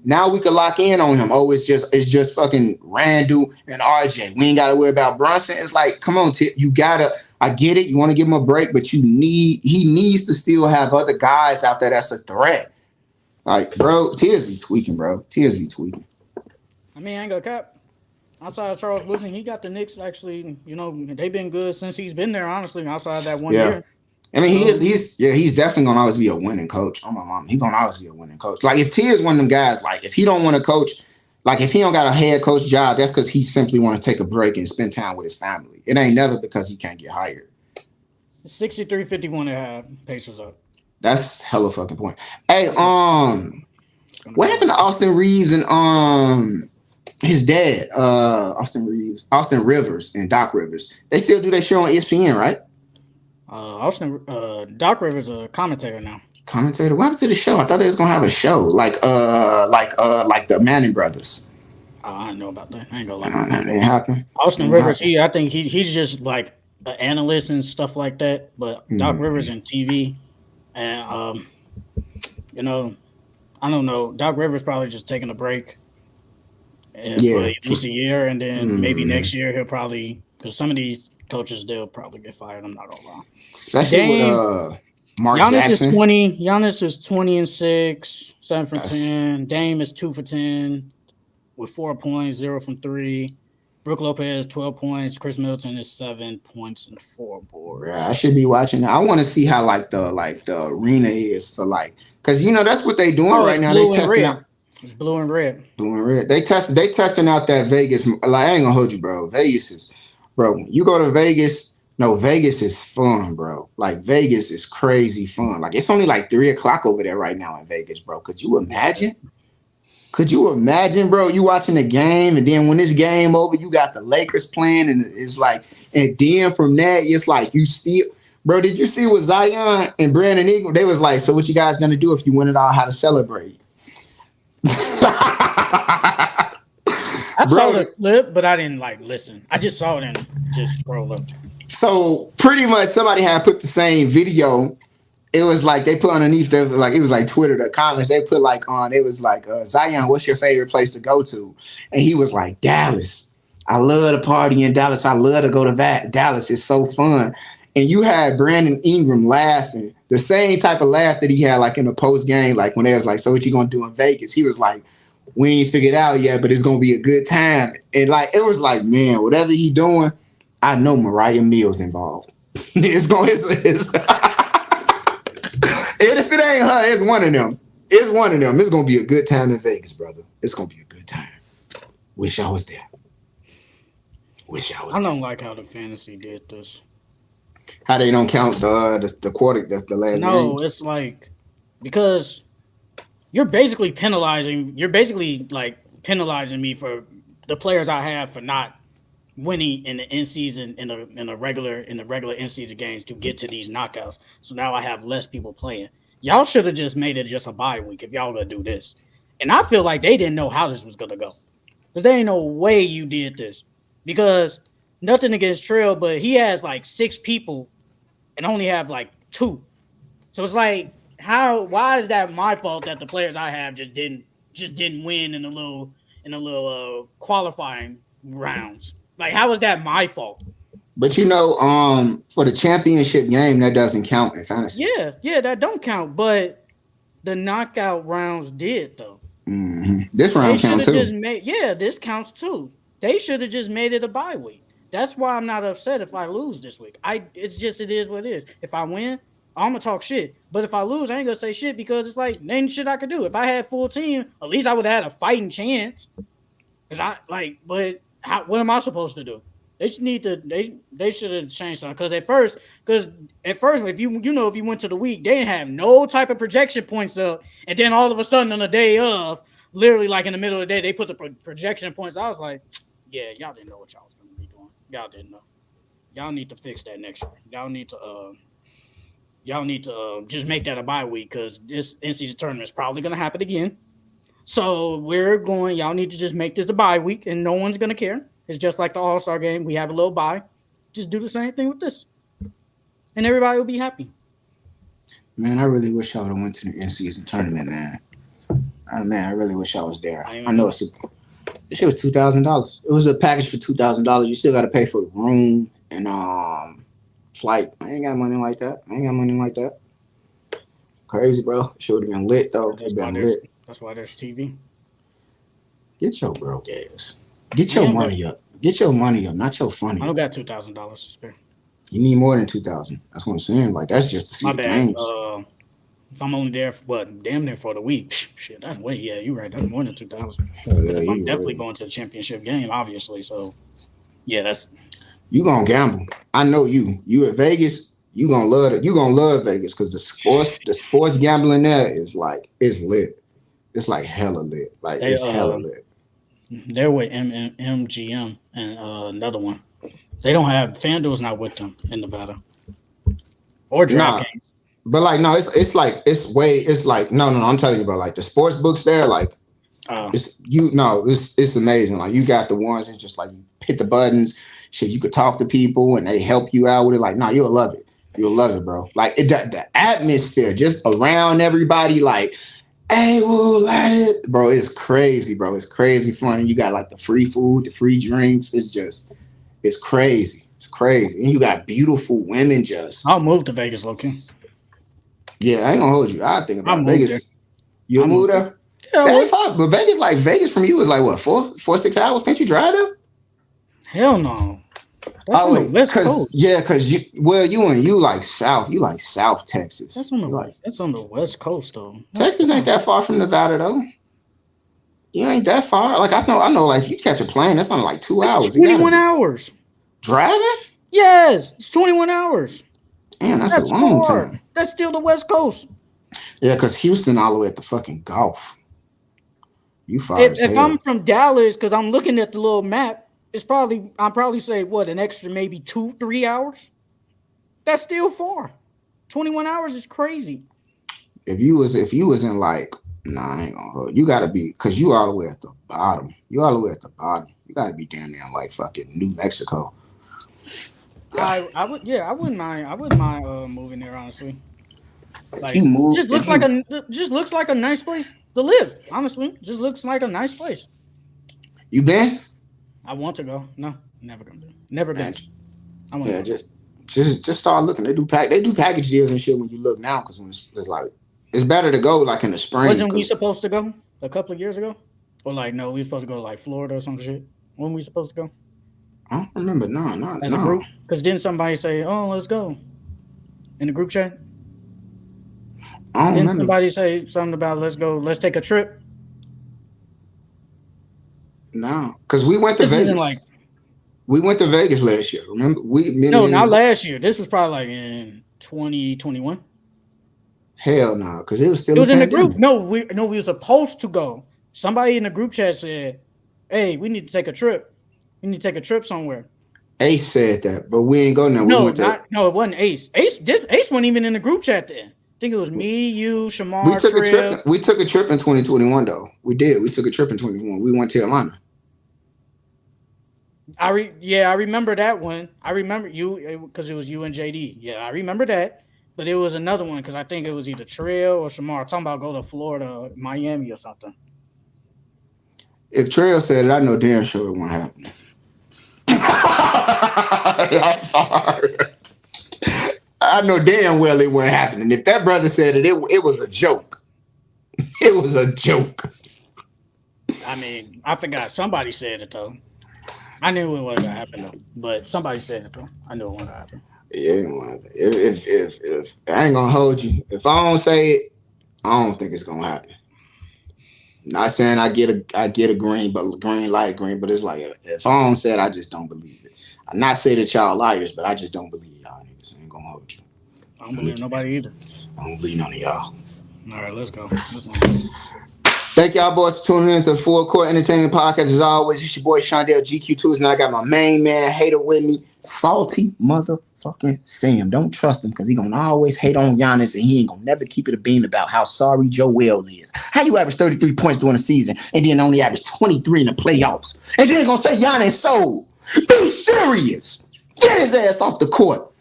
now we can lock in on him. Oh, it's just fucking Randall and RJ. We ain't got to worry about Brunson. It's come on, you gotta. I get it. You want to give him a break, but he needs to still have other guys out there that's a threat. Bro, Tibbs be tweaking, bro. Tibbs be tweaking. I mean, I ain't gonna cap. Outside of Charles Woodson, he got the Knicks actually. They've been good since he's been there. Honestly, outside of that 1 year. I mean, he's definitely gonna always be a winning coach. Oh my mom, he's gonna always be a winning coach. If Tibbs one of them guys, if he don't want to coach, if he don't got a head coach job, that's because he simply want to take a break and spend time with his family. It ain't never because he can't get hired. 63-51 they have Pacers up. That's hella fucking point. Hey, what happened to Austin Reeves and his dad, Austin Rivers and Doc Rivers? They still do their show on ESPN, right? Doc Rivers a commentator now. Commentator? What happened to the show? I thought they was gonna have a show like the Manning brothers. I know about that. I ain't gonna lie. That didn't happen. Austin Rivers, I think he's just an analyst and stuff like that. But Doc Rivers in TV, and I don't know. Doc Rivers probably just taking a break. For at least a year, and then maybe next year he'll probably, because some of these coaches they'll probably get fired. I'm not gonna lie. Especially with Mark Jackson. Giannis is 20-6, 7 for 10. Dame is 2 for 10 with 4 points, 0 from 3. Brook Lopez 12 points. Chris Middleton is 7 points and 4 boards. Yeah, I should be watching that. I want to see how the arena is for because that's what they doing right now. They testing out. It's blue and red. Blue and red. They testing out that Vegas. Like, I ain't gonna hold you, bro. Vegas is, bro. You go to Vegas. No, Vegas is fun, bro. Like Vegas is crazy fun. Like it's only like 3:00 over there right now in Vegas, bro. Could you imagine? Could you imagine, bro? You watching the game, and then when this game over, you got the Lakers playing, and it's like, and then from that, it's like you still, bro. Did you see what Zion and Brandon Ingram? They was like, so what you guys gonna do if you win it all? How to celebrate? I saw the clip, but I didn't like listen. I just saw it and just scroll up. So pretty much somebody had put the same video. It was like they put underneath the, like it was like Twitter, the comments they put like on, it was like, Zion, what's your favorite place to go to? And he was like, Dallas. I love to party in Dallas. I love to go to Dallas. It's so fun. And you had Brandon Ingram laughing, the same type of laugh that he had like in the post game, like when they was like, so what you gonna do in Vegas? He was like, we ain't figured out yet, but it's gonna be a good time. And like it was like, man, whatever he doing, I know Mariah Mills involved. It's and if it ain't her, it's one of them. It's one of them. It's gonna be a good time in Vegas, brother. It's gonna be a good time. Wish I was there. I don't like how the fantasy did this. How they don't count the quarter, the last No, games? it's like because you're basically penalizing me for the players I have for not winning in the end season in the regular end season games to get to these knockouts. So now I have less people playing. Y'all should have just made it just a bye week if y'all gonna do this. And I feel like they didn't know how this was gonna go. Because there ain't no way you did this. Because nothing against Trail, but he has like 6 people and only have like 2. So it's like, why is that my fault that the players I have just didn't win in the little qualifying rounds? Like, how is that my fault? But you know, for the championship game, that doesn't count in fantasy. Yeah, that don't count. But the knockout rounds did though. Mm-hmm. This round counts too. This counts too. They should have just made it a bye week. That's why I'm not upset if I lose this week. It is what it is. If I win, I'm gonna talk shit. But if I lose, I ain't gonna say shit because it's like ain't shit I could do. If I had full team, at least I would have had a fighting chance. What am I supposed to do? They should they should have changed something because at first if you went to the week, they didn't have no type of projection points up, and then all of a sudden on the day of, literally like in the middle of the day, they put the projection points. I was like, yeah, y'all didn't know what y'all was gonna be doing. Y'all didn't know. Y'all need to fix that next year. Y'all need to just make that a bye week because this in-season tournament is probably gonna happen again. So y'all need to just make this a bye week and no one's going to care. It's just like the All-Star game. We have a little bye. Just do the same thing with this. And everybody will be happy. Man, I really wish I would have went to the in-season tournament, man. Man, I really wish I was there. I know this shit was $2,000. It was a package for $2,000. You still got to pay for the room and flight. I ain't got money like that. Crazy, bro. It should have been lit, though. It's been lit. That's why there's TV. Get your broke ass. Get your money up. Get your money up, not your funny. I don't got $2,000 to spare. You need more than $2,000. That's what I'm saying. Like that's just to see the games. If I'm only there for damn near for the week, shit, that's way. Yeah, you're right. That's more than $2,000. I'm definitely going to the championship game, obviously. So, yeah, that's. You gonna gamble? I know you. You at Vegas. You gonna love it. You gonna love Vegas because the sports gambling there is like it's lit. It's like hella lit. Like it's hella lit. They're with MGM and another one. They don't have FanDuel's not with them in Nevada or DraftKings. But like no, it's like no. I'm telling you about like the sports books there. Like it's amazing. Like you got the ones that's just like you hit the buttons. Shit, you could talk to people and they help you out with it. Like no, you'll love it. You'll love it, bro. Like the atmosphere just around everybody. Like. Hey, we'll let it, bro. It's crazy, bro. It's crazy fun. You got like the free food, the free drinks. It's crazy. It's crazy. And you got beautiful women just. I'll move to Vegas, Loki. Yeah, I ain't gonna hold you. I think about Vegas. You'll move there? Yeah, but Vegas from you is like what, 4-6 hours? Can't you drive there? Hell no. That's on the West Coast. Yeah, because you like South. You like South Texas. That's on the West Coast, though. Texas ain't that far from Nevada, though. You ain't that far. Like I know. Like if you catch a plane, that's only like 2 hours. It's 21 hours. Driving? Yes, it's 21 hours. Man, that's a long time. That's still the West Coast. Yeah, because Houston all the way at the fucking Gulf. You far as hell. If I'm from Dallas, because I'm looking at the little map, I'll probably say what, an extra maybe 2-3 hours. That's still far. 21 hours is crazy. If you was in like, I ain't gonna hold. You gotta be, because you all the way at the bottom. You all the way at the bottom. You gotta be down there in like fucking New Mexico. Yeah. I wouldn't mind moving there, honestly. Like, just looks like a nice place to live. Honestly, just looks like a nice place. You been? I want to go. No, never gonna do. Never been. I want to. Just start looking. They do package deals and shit when you look now, because when it's like, it's better to go like in the spring. Wasn't we supposed to go a couple of years ago? Or like, no, we were supposed to go to like Florida or some shit. When we supposed to go? I don't remember. No. As a group? Because didn't somebody say, "Oh, let's go," in the group chat? I don't remember. Somebody say something about let's go, let's take a trip? No, because we went to Vegas. We went to Vegas last year. Remember? Not last year. This was probably like in 2021. Hell no, because it was still. It was in the group. No, we were supposed to go. Somebody in the group chat said, "Hey, we need to take a trip. We need to take a trip somewhere." Ace said that, but we ain't go now. No, it wasn't Ace. Ace wasn't even in the group chat then. I think it was me, you, Shamar. We took a trip in 2021 though. We did. We took a trip in 2021. We went to Atlanta. I remember that one. I remember you because it was you and JD. Yeah, I remember that. But it was another one because I think it was either Trail or Shamar talking about go to Florida, Miami, or something. If Trail said it, I know damn sure it won't happen. I'm sorry. I know damn well it wasn't happening. If that brother said it was a joke. It was a joke. I mean, I forgot. Somebody said it though. I knew it wasn't gonna happen though, but somebody said it though. I knew it wasn't gonna happen. Yeah, if I ain't gonna hold you, if I don't say it, I don't think it's gonna happen. Not saying I get a green light green, but it's like if I don't say it, I just don't believe it. I'm not saying that y'all liars, but I just don't believe y'all niggas. I ain't gonna hold you. I don't believe nobody either. I don't believe none of y'all. All right, let's go. Thank y'all boys for tuning in to the Full Court Entertainment Podcast. As always, it's your boy Shondell GQ2s, and I got my main man hater with me, Salty motherfucking Sam. Don't trust him because he gonna always hate on Giannis, and he ain't gonna never keep it a bean about how sorry Joel is. How you average 33 points during the season and then only average 23 in the playoffs? And then gonna say Giannis sold. Be serious. Get his ass off the court.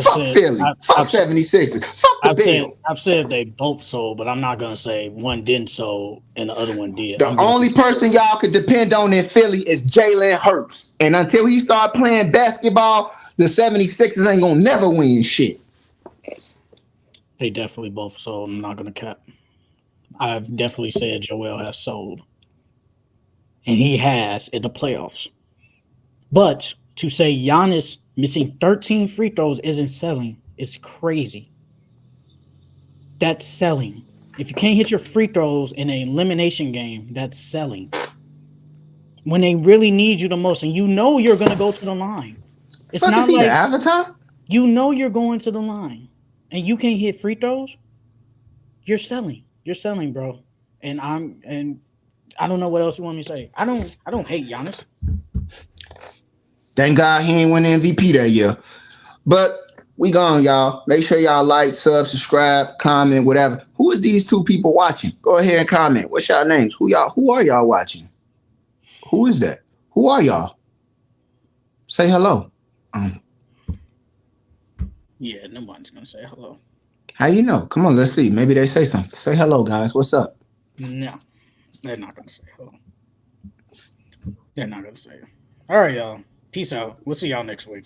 Fuck Philly. Fuck 76ers. Fuck the Bills. I've said they both sold, but I'm not going to say one didn't sold and the other one did. The only person y'all could depend on in Philly is Jalen Hurts. And until he start playing basketball, the 76ers ain't going to never win shit. They definitely both sold. I'm not going to cap. I've definitely said Joel has sold. And he has in the playoffs. But to say Giannis missing 13 free throws isn't selling, it's crazy. That's selling. If you can't hit your free throws in an elimination game, that's selling. When they really need you the most, and you know you're going to go to the line. It's not like the Avatar? You know you're going to the line, and you can't hit free throws. You're selling. You're selling, bro. And I don't know what else you want me to say. I don't hate Giannis. Thank God he ain't win the MVP that year. But we gone, y'all. Make sure y'all like, subscribe, comment, whatever. Who is these two people watching? Go ahead and comment. What's y'all names? Who are y'all watching? Who is that? Who are y'all? Say hello. Yeah, nobody's gonna say hello. How you know? Come on, let's see. Maybe they say something. Say hello, guys. What's up? No, they're not gonna say hello. They're not gonna say it. All right, y'all. Peace out. We'll see y'all next week.